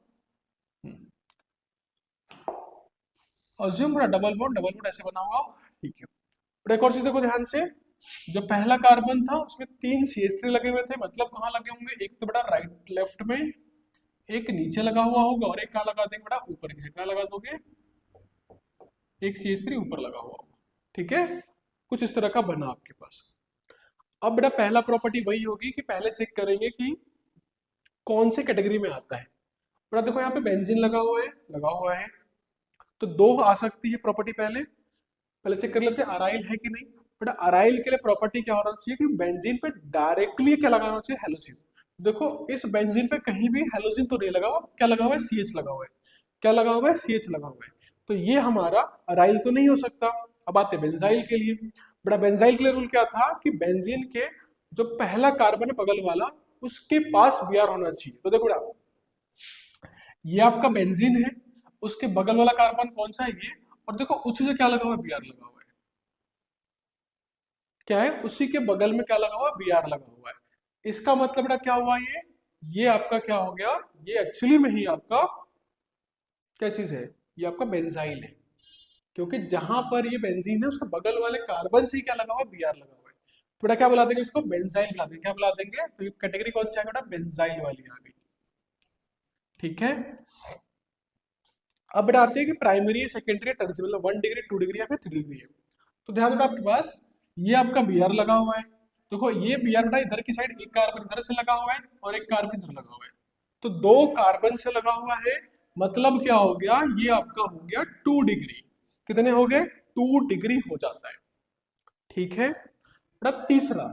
अज्यूम पूरा डबल बॉन्ड ऐसे बना हुआ। ठीक है, और एक और चीज देखो ध्यान से, जो पहला कार्बन था उसमें 3 CH3 लगे हुए थे। मतलब कहाँ लगे होंगे, एक तो बेटा राइट लेफ्ट में, एक नीचे लगा हुआ होगा, और एक कहाँ लगा देंगे बेटा, ऊपर की साइड। कहाँ लगा दोगे, एक CH3 ऊपर लगा हुआ होगा। ठीक है, कुछ इस तरह का बना आपके पास। अब बेटा पहला प्रॉपर्टी वही होगी कि पहले चेक करेंगे कि कौन से कैटेगरी में आता है। बेटा देखो यहाँ पे बेंजीन लगा हुआ है, तो दो आ सकती है प्रॉपर्टी। पहले पहले चेक कर लेते हैं अराइल है कि नहीं। बेटा अराइल के लिए प्रॉपर्टी क्या होना चाहिए कि बेंजीन पे डायरेक्टली क्या लगाना चाहिए, हेलोजन। देखो इस बेंजीन पे कहीं भी हेलोजन तो नहीं लगा हुआ, क्या लगा हुआ है, CH लगा हुआ है। क्या लगा हुआ है, CH लगा हुआ है। तो ये हमारा अराइल तो नहीं हो सकता। अब आते हैं बेंजाइल के लिए। बेटा बेंजाइल के लिए रूल क्या था कि बेंजीन के जो पहला कार्बन है बगल वाला, उसके पास Br होना चाहिए। तो देखो बेटा ये आपका बेंजीन है, उसके बगल वाला कार्बन कौन सा है, ये। और देखो उसी से क्या लगा हुआ है, Br लगा हुआ है। क्या है, उसी के बगल में क्या लगा हुआ है, Br लगा हुआ है। इसका मतलब बेटा क्या हुआ, ये आपका क्या हो गया, ये एक्चुअली में ही आपका क्या चीज है, ये आपका बेंजाइल है। क्योंकि जहां पर ये बेंजीन है उसके बगल वाले कार्बन से ही क्या लगा हुआ है, Br लगा हुआ है। तो बेटा क्या बुला देंगे इसको, बेंजाइल बुला देंगे। क्या बुला देंगे, तो ये कैटेगरी कौन सी आ गई बेटा, बेंजाइल वाली आ गई। ठीक है, अब बेटा आते हैं कि प्राइमरी सेकेंडरी टर्शियरी, मतलब 1 डिग्री 2 डिग्री या फिर 3 डिग्री है। तो ध्यान देना आपके पास ये आपका Br लगा हुआ है। देखो ये Br बेटा इधर की साइड एक कार्बन इधर से लगा हुआ है और एक कार्बन इधर लगा हुआ है। तो 2 कार्बन से लगा हुआ है, मतलब क्या हो गया, ये आपका हो गया 2 डिग्री। कितने हो गए, 2 डिग्री हो जाता है। ठीक है, बेटा तीसरा,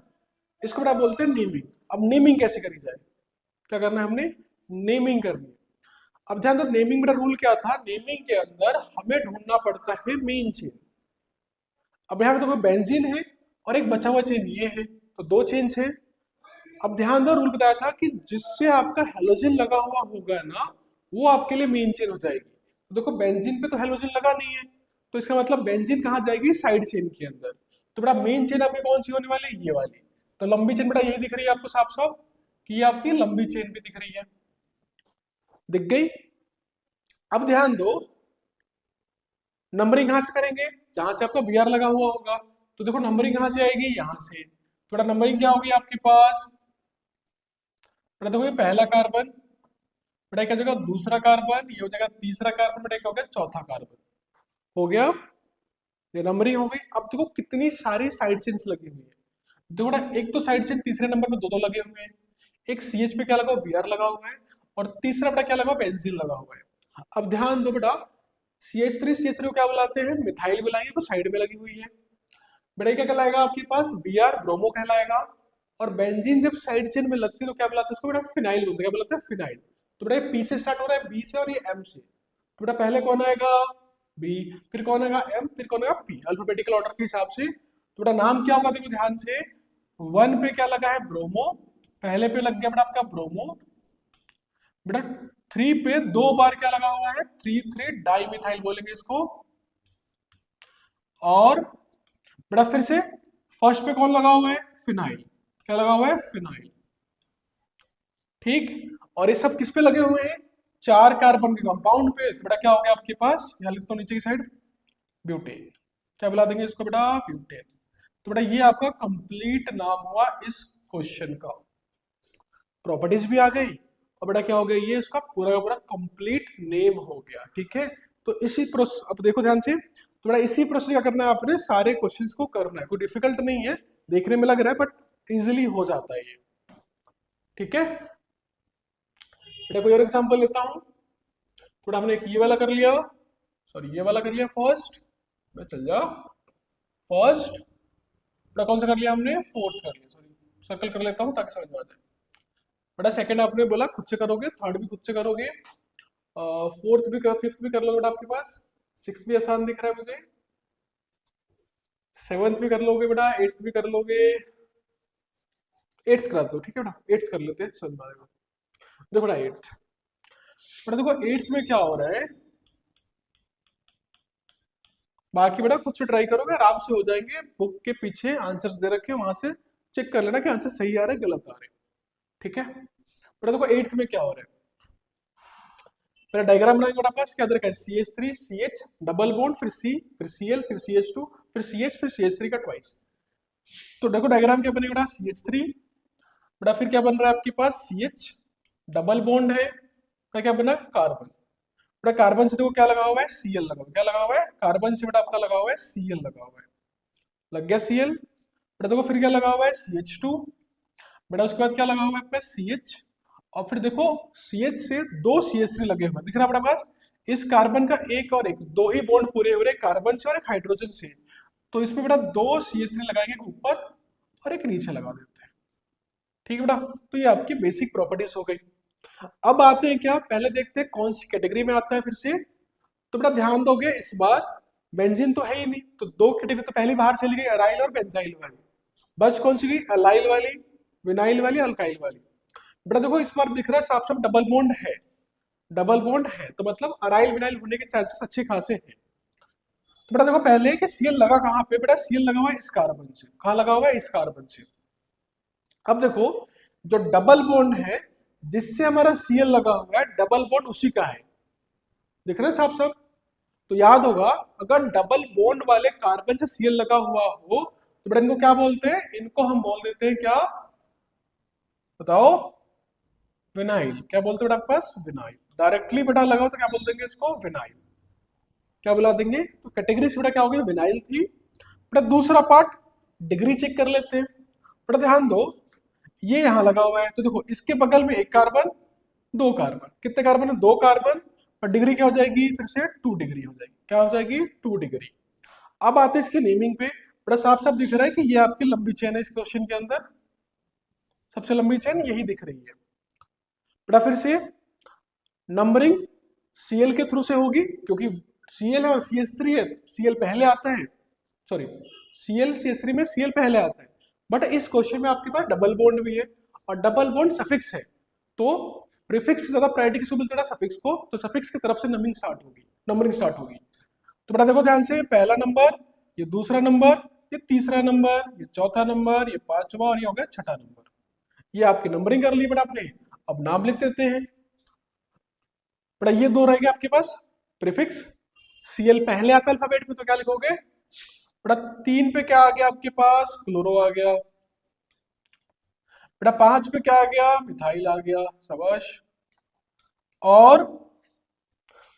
इसको बेटा बोलते हैं नेमिंग। अब नेमिंग कैसे करी जाए, क्या करना है हमने, नेमिंग करनी है। अब ध्यान दो, नेमिंग मेरा रूल क्या था, नेमिंग के अंदर हमें ढूंढना पड़ता है मेन चेन। अब यहाँ पे तो बेंजीन है और एक बचा हुआ चेन ये है, तो 2 चेन्स है। अब ध्यान दो, रूल बताया था कि जिससे आपका हेलोजन लगा हुआ होगा ना, वो आपके लिए मेन चेन हो जाएगी। तो देखो बेंजीन पे तो हेलोजन लगा नहीं है, तो इसका मतलब बेंजीन कहाँ जाएगी, साइड चेन के अंदर। तो बेटा मेन चेन आपकी कौन सी होने वाली है, ये वाली। तो लंबी चेन बेटा यही दिख रही है आपको साफ साफ, कि ये आपकी लंबी चेन भी दिख रही है, दिख गई। अब ध्यान दो, नंबरिंग कहां से करेंगे, जहां से आपका Br लगा हुआ होगा। तो देखो नंबरिंग कहां से आएगी, यहां से। थोड़ा नंबरिंग क्या होगी आपके पास, बेटा देखो ये पहला कार्बन, बेटा क्या हो जाएगा दूसरा कार्बन, ये हो जाएगा तीसरा कार्बन, बेटा क्या हो गया चौथा कार्बन। हो गया, ये नंबरिंग हो गई। अब देखो कितनी सारी साइड चेन्स लगी हुई है। देखो बेटा एक तो साइड चेन तीसरे नंबर पे 2 लगे हुए हैं, एक CH पे क्या लगा हुआ, Br लगा हुआ है, और तीसरा बेटा क्या लगा हुआ, बेंजीन लगा हुआ है। अब ध्यान दो बेटा, CH3 को क्या बुलाते हैं, मिथाइल बुलाएंगे, तो साइड में लगी हुई है। बेटा ये क्या कहलाएगा आपके पास, Br ब्रोमो कहलाएगा। और बेंजीन जब साइड चेन में लगती है तो क्या बुलाते हैं उसको, बेटा फिनाइल बोलते हैं। क्या बुलाते हैं, फिनाइल। तो बेटा P से स्टार्ट हो रहा है, B से, और ये M से। तो बेटा पहले कौन आएगा, B, फिर कौन आएगा M, फिर कौन आएगा P, अल्फाबेटिकल ऑर्डर के हिसाब से। तो बेटा नाम क्या होगा, देखो ध्यान से, 1 पे क्या लगा है, ब्रोमो, पहले पे लग गया बेटा आपका ब्रोमो। बेटा 3 पे 2 बार क्या लगा हुआ है, 3 डाई मिथाइल बोलेंगे इसको। और बेटा फिर से फर्स्ट पे कौन लगा हुआ है, फिनाइल। क्या लगा हुआ है, फिनाइल। ठीक, और ये सब किस पे लगे हुए हैं, 4 कार्बन के कंपाउंड पे। तो बेटा क्या हो गया आपके पास, यहां लिखता हूं नीचे की साइड, ब्यूटेन। क्या बुला देंगे इसको बेटा, ब्यूटेन। तो बेटा ये आपका कंप्लीट नाम हुआ इस क्वेश्चन का, प्रॉपर्टीज भी आ गई, और बेटा क्या हो गया, ये इसका पूरा का पूरा कंप्लीट नेम हो गया। ठीक है, तो इसी प्रोसेस, अब देखो ध्यान से, तो बेटा इसी प्रोसेस क्या करना है आपने, सारे क्वेश्चंस को करना है। कोई डिफिकल्ट नहीं है, देखने में लग रहा है बट इजिली हो जाता है ये। ठीक है, बेटा कोई और एग्जांपल लेता हूं। थोड़ा हमने एक ये वाला कर लिया, सॉरी ये वाला कर लिया फर्स्ट, मैं चल जा फर्स्ट। बेटा कौन सा कर लिया हमने, फोर्थ कर लिया, सॉरी सर्कल कर लेता हूँ ताकि समझ में आ जाए। बेटा सेकंड आपने बोला खुद से करोगे, थर्ड भी खुद से करोगे, फोर्थ भी कर, फिफ्थ भी कर लो बेटा आपके पास, सिक्स भी आसान दिख रहा है मुझे। सेवन्थ भी कर लोगे बेटा, एट्थ भी कर लोगे। एट्थ करा दो, ठीक है बेटा, एट्थ कर लेते हैं, समझ में आएगा। देखो बेटा एट्थ, बेटा देखो एट्थ में क्या हो रहा है, बाकी बेटा खुद से ट्राई करोगे आराम से हो जाएंगे, बुक के पीछे आंसर्स दे रखे हैं, वहां से चेक कर लेना कि आंसर सही आ रहा है गलत आ रहे हैं, ठीक है। बेटा देखो एट्थ में क्या हो रहा है, पहले डायग्राम बनाएंगे बेटा, पास क्या दे रखा है, C H three C H double bond, फिर सी, फिर सी एल, फिर सी एच टू, फिर सी एच, फिर सी एच थ्री का ट्वाइस। तो देखो डायग्राम क्या बनेगा बेटा, सी एच थ्री, बेटा फिर क्या बन रहा है आपके पास, सी एच डबल बॉन्ड है का क्या बना, कार्बन। बेटा कार्बन से देखो क्या लगा हुआ है, सी एल लगा हुआ है, क्या लगा हुआ है, कार्बन से बेटा आपका लगा हुआ है सी एल लगा हुआ है, लग गया सी एल। बेटा देखो फिर क्या लगा हुआ है, सी एच टू, बेटा उसके बाद क्या लगा हुआ है आपका, सी एच, और फिर देखो सी एच से दो सी एच थ्री लगे हुए हैं, दिख रहा है अपने पास। इस कार्बन का एक और एक दो ही बॉन्ड पूरे हो रहे, कार्बन से और एक हाइड्रोजन से, तो इसमें बेटा दो सी एच थ्री लगाएंगे एक ऊपर और एक नीचे लगा देते हैं, ठीक है बेटा। तो ये आपकी बेसिक प्रॉपर्टीज हो गई। अब आते हैं क्या, पहले देखते हैं कौन सी कैटेगरी में आता है फिर से। तो बेटा ध्यान दोगे इस बार बेंजीन तो है ही नहीं, तो दो कैटेगरी तो पहली बाहर चली गई, अराइल और बेंजाइल वाली, बस कौन सी गई, अलाइल वाली, विनाइल वाली, अल्काइल वाली। बेटा देखो इस बार दिख रहा है साफ साफ डबल बॉन्ड है, डबल बॉन्ड है तो मतलब अराइल विनाइल होने के चांसेस अच्छे खासे हैं। तो बेटा देखो पहले कि सीएल लगा कहाँ पे, बेटा सीएल लगा हुआ है इस कार्बन से, कहाँ लगा हुआ है, इस कार्बन से। अब देखो जो डबल बॉन्ड है जिससे हमारा सीएल लगा हुआ है, डबल बॉन्ड उसी का है, दिख रहे हैं साफ साफ। तो याद होगा अगर डबल बॉन्ड वाले कार्बन से सीएल लगा हुआ हो तो बेटा इनको क्या बोलते हैं, इनको हम बोल देते हैं क्या, बताओ, विनाइल। क्या बोलते हैं बेटा आपके पास, विनाइल। डायरेक्टली बेटा लगाओ तो क्या बोल देंगे इसको, विनाइल, क्या बुला देंगे। तो कैटेगरी से बेटा क्या हो गई, विनाइल थी। बेटा दूसरा पार्ट डिग्री चेक कर लेते हैं। बेटा ध्यान दो ये यहां लगा हुआ है, तो देखो इसके बगल में एक कार्बन, दो कार्बन, कितने कार्बन है, दो कार्बन, और डिग्री क्या हो जाएगी फिर से 2 डिग्री हो जाएगी, क्या हो जाएगी 2 डिग्री। अब आते हैं इसकी नेमिंग पे, बड़ा साफ साफ दिख रहा है कि ये आपकी लंबी चेन है, इस क्वेश्चन के अंदर सबसे लंबी चेन यही दिख रही है। बेटा फिर से नंबरिंग सीएल के थ्रू से होगी, क्योंकि सीएल है और सी एच थ्री है, सीएल पहले आता है, sorry CL C H three में सीएल पहले आता है, बट इस क्वेश्चन में आपके पास डबल बॉन्ड भी है और डबल बॉन्ड सफिक्स है, तो प्रीफिक्स से ज्यादा प्रायोरिटी किसको मिलता है, सफिक्स को, तो सफिक्स की तरफ से नंबरिंग स्टार्ट होगी, नंबरिंग स्टार्ट होगी। तो बेटा देखो ध्यान से, पहला नंबर, ये दूसरा नंबर, ये तीसरा नंबर, ये चौथा नंबर, ये पांचवा, और ये हो गया छठा नंबर। ये आपकी नंबरिंग कर ली बेटा आपने। अब नाम लिख देते हैं। बेटा ये दो रहेगा आपके पास प्रीफिक्स, सीएल पहले आता है अल्फाबेट में तो क्या लिखोगे, बेटा तीन पे क्या आ गया आपके पास, क्लोरो आ गया। बेटा पांच पे क्या आ गया, मिथाइल आ गया, शाबाश। और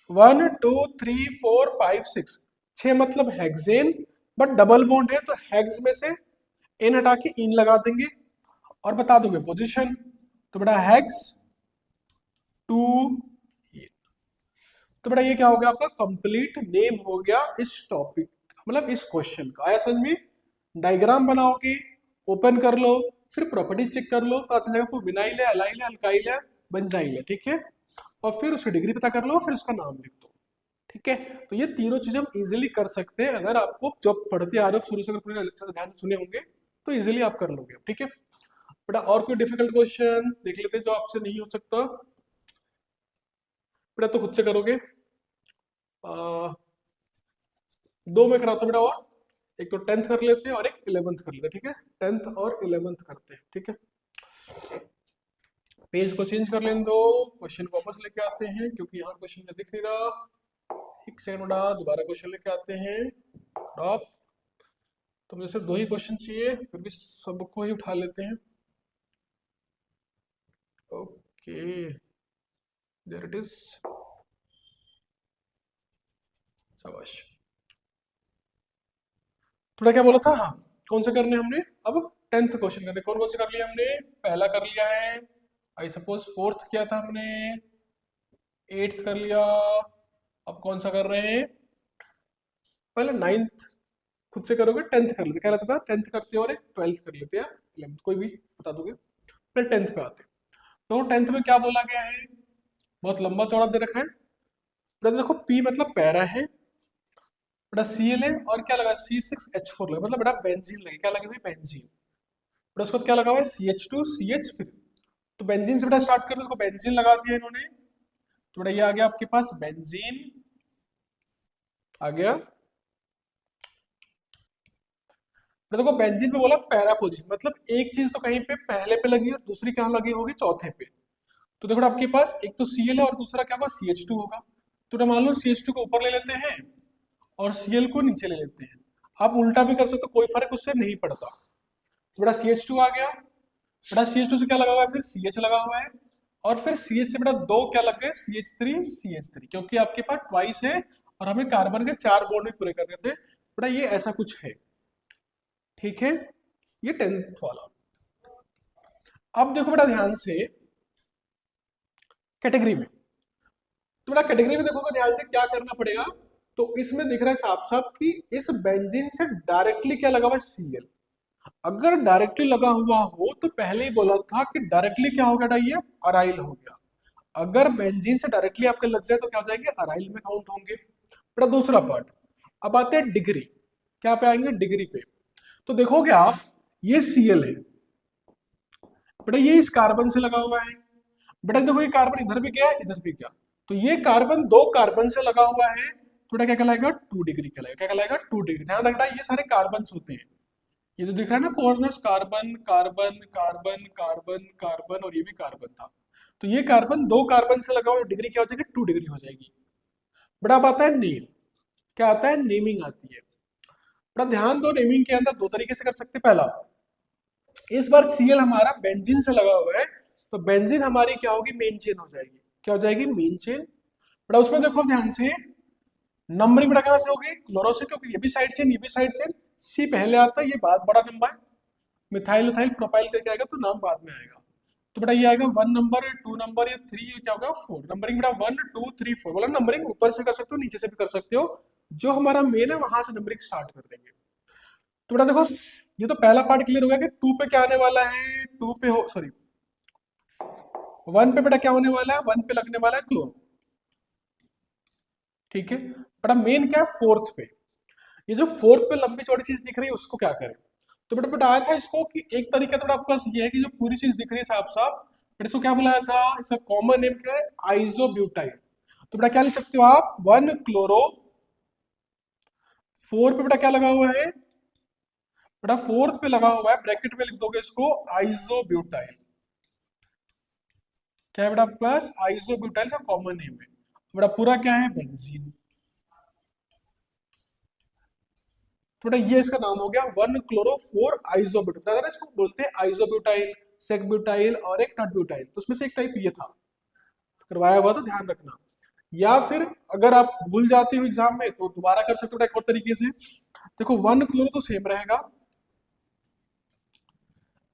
1 2 3 4 5 6, छह मतलब हेक्सेन, बट डबल बॉन्ड है तो हेक्स में से एन हटा के इन लगा देंगे और बता दोगे पोजीशन। तो बेटा हेक्स 2, तो बेटा ये क्या हो गया आपका कंप्लीट नेम हो गया इस टॉपिक, मतलब इस क्वेश्चन का। आया समझ में, डायग्राम बनाओगे, ओपन कर लो, फिर प्रॉपर्टीज चेक कर लो, पता चल जाएगा आपको विनाइल है, अलाइल है, अल्काइल है, बेंजाइल है, ठीक है। और फिर उसकी डिग्री पता कर लो, फिर उसका नाम लिख दो, ठीक है। तो ये तीनों चीजें हम इजीली कर सकते हैं, अगर आपको जब पढ़ते आ रहे हो शुरू से, अगर पूरे लेक्चर ध्यान से सुने होंगे तो इजीली आप कर लोगे, ठीक है। बेटा और कोई डिफिकल्ट क्वेश्चन देख लेते हैं जो आपसे नहीं हो सकता, बेटा तो खुद से करोगे। दो में कराता हूं बेटा, और एक तो 10th कर लेते हैं और एक 11th कर लेते हैं, ठीक है, 10th और 11th करते हैं, ठीक है। पेज को चेंज कर लें दो, क्वेश्चन को वापस लेके आते हैं क्योंकि यहाँ क्वेश्चन में दिख नहीं रहा। एक सेकंड बेटा, दोबारा क्वेश्चन लेके आते हैं। ड्रॉप, तो मुझे सिर्फ दो ही क्वेश्चन चाहिए, फिर भी सबको ही उठा लेते हैं। ओके, देयर इट इज, शाबाश। थोड़ा क्या बोला था, हाँ कौन से करने हमने, अब 10th क्वेश्चन करने, कौन कौन से कर लिया हमने, पहला कर लिया है, आई सपोज फोर्थ किया था हमने, 8th कर लिया, अब कौन सा कर रहे हैं, पहले 9th खुद से करोगे, 10th कर लेते, क्या रहता था 10th करते हैं और एक 12th कर लेते हैं, 11th कोई भी बता दोगे, फिर 10th पे आते हैं। तो 10th में क्या बोला गया है, बहुत लंबा चौड़ा दे रखा है। तो देखो पी मतलब पैरा है, बेटा Cl है और क्या लगा C6H4 लगा, मतलब बेटा बेंजीन लगे, क्या लगे भाई बेंजीन। बेटा उसके बाद क्या लगा हुआ है CH2 CH फिर, तो बेंजीन से बेटा स्टार्ट करते हैं, तो बेंजीन लगा दिया इन्होंने, तो बेटा ये आ गया आपके पास बेंजीन आ गया। तो देखो बेंजीन पे बोला पैरा पोजीशन, मतलब एक चीज तो कहीं पे पहले पे लगी और दूसरी कहाँ लगी होगी चौथे पे। तो देखो आपके पास एक तो Cl है और दूसरा क्या होगा CH2 होगा। तो मान लो CH2 को ऊपर ले लेते हैं और Cl को नीचे ले लेते हैं। आप उल्टा भी कर सकते हो, कोई फर्क उससे नहीं पड़ता। तो बेटा CH2 आ गया, बेटा CH2 से क्या लगा हुआ है फिर CH लगा हुआ है, और फिर CH से बेटा दो क्या लग गए CH3 क्योंकि आपके पास ट्वाइस है और हमें कार्बन के 4 बॉन्ड भी पूरे करने थे। बेटा ये ऐसा कुछ है, ठीक है, ये 10th वाला। अब देखो बेटा ध्यान से कैटेगरी में, तो बेटा कैटेगरी में देखोगे ध्यान से क्या करना पड़ेगा। तो इसमें दिख रहा है साफ साफ कि इस बेंजीन से डायरेक्टली क्या लगा हुआ है Cl। अगर डायरेक्टली लगा हुआ हो तो पहले ही बोला था कि डायरेक्टली क्या हो गया, ये अराइल हो गया। अगर बेंजीन से डायरेक्टली आपके लग जाए तो क्या हो जाएंगे, अराइल में काउंट होंगे। बेटा दूसरा पार्ट, अब आते हैं डिग्री, क्या पे आएंगे डिग्री पे। तो देखोगे आप ये Cl है, बेटा ये इस कार्बन से लगा हुआ है। बेटा देखो ये कार्बन इधर भी गया इधर भी गया, तो ये कार्बन दो कार्बन से लगा हुआ है, तो बेटा क्या कहलाएगा 2 डिग्री कहलाएगा, क्या कहलाएगा 2 डिग्री। ध्यान रखना ये सारे कार्बन होते हैं, ये जो दिख रहा है ना corners, carbon carbon carbon carbon carbon और ये भी कार्बन था, तो ये कार्बन दो कार्बन से लगा हुआ है, डिग्री क्या हो जाएगी 2 डिग्री हो जाएगी। बेटा अब आता है नेम, क्या आता है नेमिंग आती है। बेटा ध्यान दो नेमिंग के अंदर दो तरीके से कर सकते हैं। पहला, इस बार Cl हमारा बेंजीन से लगा हुआ है, तो बेंजीन हमारी क्या होगी मेन चेन हो जाएगी, क्या हो जाएगी मेन चेन। बेटा उसमें देखो ध्यान से नंबरिंग बेटा कहां से होगी क्लोरो से, क्योंकि ये भी साइड चेन ये भी साइड चेन, सी पहले आता है, ये बाद बड़ा नंबर है, मिथाइल उथाइल प्रोपाइल करके आएगा तो नाम बाद में आएगा। तो बेटा ये आएगा 1 नंबर 2 नंबर या 3, ये क्या होगा 4 नंबरिंग। बेटा 1 2 3 4 बोला, नंबरिंग ऊपर से कर सकते हो नीचे से भी कर सकते हो, जो हमारा मेन है वहां से नंबरिंग स्टार्ट कर देंगे। तो बेटा देखो ये तो पहला पार्ट क्लियर हो गया कि 2 पे क्या आने वाला है, 2 पे हो सॉरी 1 पे बेटा क्या होने वाला है, 1 पे लगने वाला है क्लोरो, ठीक है। बेटा मेन क्या है फोर्थ पे, ये जो फोर्थ पे लंबी चौड़ी चीज दिख रही है उसको क्या करें। तो बेटा बताया था इसको कि एक तरीका तो आपके पास ये है कि जो पूरी चीज दिख रही है साफ साफ, बेटा इसको क्या बुलाया था, इसका कॉमन नेम क्या है आइसोब्यूटाइल। तो बेटा क्या लिख सकते हो आप 1 क्लोरो, 4 पे बेटा क्या लगा हुआ है, बेटा फोर्थ पे लगा हुआ है, ब्रैकेट में लिख दोगे इसको आइसोब्यूटाइल, क्या है बेटा आपके पास आइसोब्यूटाइल का कॉमन नेम है। बेटा पूरा क्या है बेंजीन, तो बेटा ये इसका नाम हो गया 1 क्लोरो 4 आइसोब्यूटाइल। इसको बोलते हैं आइसोब्यूटाइल, सेकब्यूटाइल और एक नॉट ब्यूटाइल, तो उसमें से एक टाइप ये था, करवाया हुआ तो ध्यान रखना। या फिर अगर आप भूल जाते हो एग्जाम में तो दोबारा कर सकते हो एक और तरीके से। देखो 1 क्लोरो तो सेम रहेगा।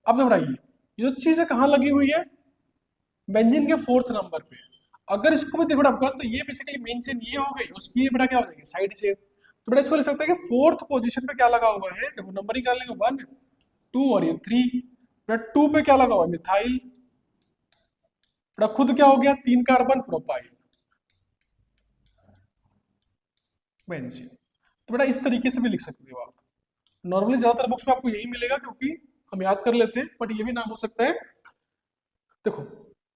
अब दोहराइए ये जो चीज है कहाँ लगी हुई है, बेंजीन के फोर्थ नंबर पे। अगर इसको भी देखो आपके पास, तो ये बेसिकली मेन चेन ये हो गई, उसकी ये बेटा क्या हो जाएगी साइड चेन। तो बेटा इसको लिख सकते हैं कि फोर्थ पोजीशन पे क्या लगा हुआ है, देखो नंबरिंग कर लेंगे 1 2 और ये 3। बेटा 2 पे क्या लगा हुआ है मिथाइल, बेटा खुद क्या हो गया 3 कार्बन प्रोपाइल बेंजीन। तो बेटा इस तरीके से भी लिख सकते हो आप। नॉर्मली ज्यादातर बुक्स में आपको यही मिलेगा क्योंकि हम याद कर लेते हैं, बट ये भी नाम हो सकता है। देखो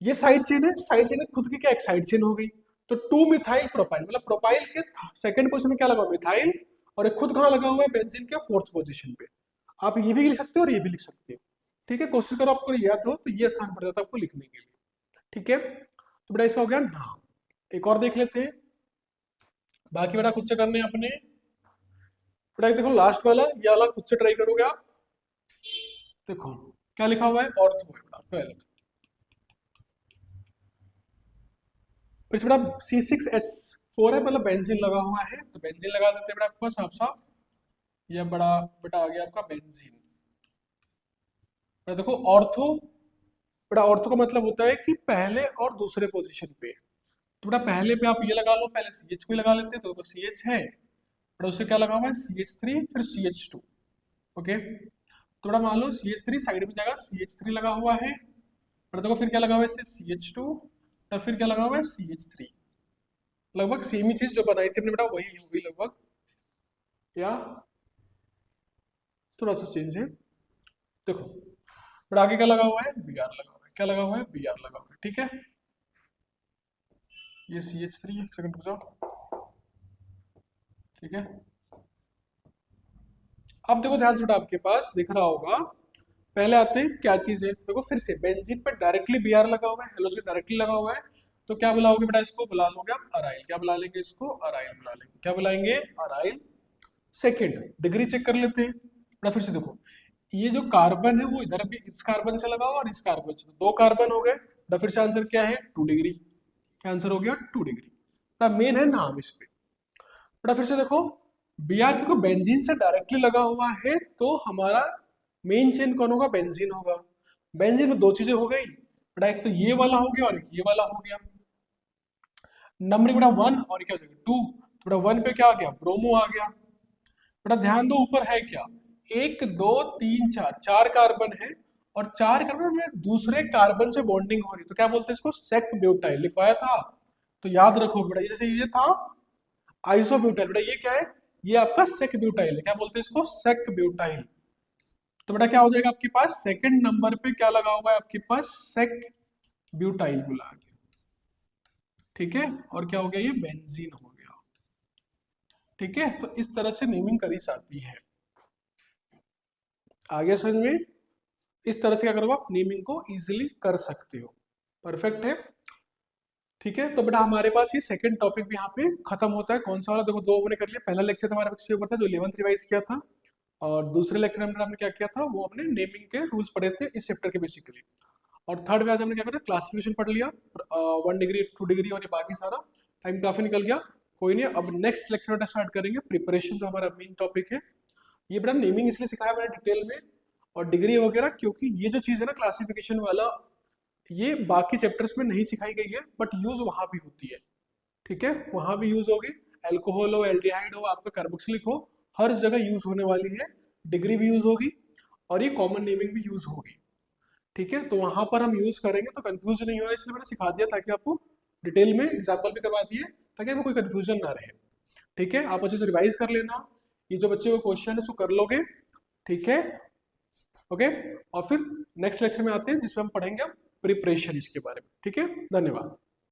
ये साइड चेन है, साइड चेन खुद की क्या एक साइड चेन हो गई, तो 2 मिथाइल प्रोपाइल, मतलब प्रोपाइल के सेकंड पोजीशन में क्या लगा हुआ मिथाइल, और एक खुद कहाँ लगा हुआ है बेंजीन के फोर्थ पोजीशन पे। आप ये भी लिख सकते हो और ये भी लिख सकते हो, ठीक है। कोशिश करो आपको याद हो तो ये आसान पड़ जाता है आपको लिखने के लिए, ठीक है। तो बेटा इसका हो गया नाम। एक और देख लेते हैं, बाकी बेटा खुद से करने हैं अपने। बेटा देखो लास्ट वाला ये वाला खुद से ट्राई करोगे आप। देखो क्या लिखा हुआ है ऑर्थो है बेटा 12, फिर से बेटा C6H4 है, मतलब बेंजीन लगा हुआ है, तो बेंजीन लगा देते हैं बेटा आपको साफ साफ। ये बड़ा बेटा आ गया आपका बेंजीन। बेटा देखो ऑर्थो, बेटा ऑर्थो का मतलब होता है कि पहले और दूसरे पोजीशन पे। तो बेटा पहले पे आप ये लगा लो, पहले CH को ही लगा लेते हैं, तो CH है, बेटा उससे क्या लगा हुआ है CH3 फिर CH2, ओके। तो बेटा मान लो CH3 साइड में जाएगा, CH3 लगा हुआ है, बेटा देखो फिर क्या लगा हुआ है इससे CH2, तो फिर क्या लगा हुआ है CH3, लगभग सेम ही चीज जो बनाई थी हमने बेटा वही होगी लगभग। या थोड़ा सा चेंज है। देखो बट आगे क्या लगा हुआ है, बी आर लगा हुआ है, क्या लगा हुआ है, बी आर लगा हुआ है, ठीक है। ये सी एच थ्री, एक सेकंड रुक जाओ, ठीक है। अब देखो ध्यान से बेटा, आपके पास दिख रहा होगा, पहले आते हैं क्या चीज है, देखो फिर से बेंजीन पे डायरेक्टली बी आर लगा हुआ है, हेलोजन डायरेक्टली लगा हुआ है, तो क्या बुलाओगे बेटा इसको, बुला लोगे आप अराइल, क्या बुला लेंगे इसको, अराइल बुला लेंगे, क्या बुलाएंगे, अराइल। सेकेंड डिग्री चेक कर लेते हैं बेटा, फिर से देखो ये जो कार्बन है वो इधर भी इस कार्बन से लगा हुआ और इस कार्बन से, दो कार्बन हो गए बेटा, फिर से आंसर क्या है 2 डिग्री, क्या आंसर हो गया 2 डिग्री। मेन है नाम इस पे बेटा, फिर से देखो बी आर क्योंकि बेंजीन से डायरेक्टली लगा हुआ है तो हमारा मेन चेन कौन होगा, बेंजीन होगा। बेंजीन में दो चीजें हो गई बेटा, एक तो ये वाला हो गया और एक ये वाला हो गया, नंबरिंग बेटा 1 और क्या हो जाएगा 2, तो बेटा 1 पे क्या आ गया, ब्रोमो आ गया। बेटा ध्यान दो ऊपर है क्या, 1 2 3 4, 4 कार्बन है और 4 कार्बन में दूसरे कार्बन से बॉन्डिंग हो रही है, तो क्या बोलते हैं इसको, सेक ब्यूटाइल लिखवाया था, तो याद रखो बेटा, जैसे ये था आइसोब्यूटाइल, बेटा ये क्या है, ये आपका सेक ब्यूटाइल है, क्या बोलते हैं इसको, सेक ब्यूटाइल। तो बेटा क्या हो जाएगा आपके पास, सेकंड नंबर पे क्या लगा हुआ है आपके पास, सेक ब्यूटाइल बुला के, ठीक है। और क्या हो गया, ये बेंजीन हो गया, ठीक है। तो इस तरह से नेमिंग करी जाती है, आगे समझ में, इस तरह से क्या करोगे आप नेमिंग को इजीली कर सकते हो, परफेक्ट है, ठीक है। तो बेटा हमारे पास ये सेकंड टॉपिक भी यहाँ पे खत्म होता है, कौन सा वाला, देखो दो हमने कर लिया, पहला लेक्चर हमारा इसके ऊपर था जो 11th रिवाइज किया था, और दूसरे लेक्चर में हमने क्या किया था, वो हमने नेमिंग के रूल्स पढ़े थे इस चैप्टर के बेसिकली, और थर्ड में आज हमने क्या किया, क्लासिफिकेशन पढ़ लिया, 1 डिग्री 2 डिग्री और ये बाकी सारा, टाइम काफी निकल गया, कोई नहीं। अब नेक्स्ट लेक्चर में स्टार्ट करेंगे प्रिपरेशन, जो हमारा मेन टॉपिक है। ये बेटा नेमिंग इसलिए सिखाया मैंने डिटेल में और डिग्री वगैरह, क्योंकि ये जो चीज़ है ना क्लासिफिकेशन वाला, ये बाकी चैप्टर्स में नहीं सिखाई गई है बट यूज वहां भी होती है, ठीक है, वहां भी यूज होगी, एल्कोहल हो, एल्डिहाइड हो, आपका कार्बोक्सिलिक हो, हर जगह यूज होने वाली है, डिग्री भी यूज होगी और ये कॉमन नेमिंग भी यूज होगी, ठीक है। तो वहां पर हम यूज करेंगे तो कंफ्यूज नहीं होगा, इसलिए मैंने सिखा दिया ताकि आपको डिटेल में एग्जाम्पल भी करवा दिए, ताकि आपको कोई कंफ्यूजन ना रहे, ठीक है। आप अच्छे से रिवाइज कर लेना, ये जो बच्चे को क्वेश्चन है उसको कर लोगे, ठीक है, ओके। और फिर नेक्स्ट लेक्चर में आते हैं जिसमें हम पढ़ेंगे प्रिपरेशन इसके बारे में, ठीक है। धन्यवाद।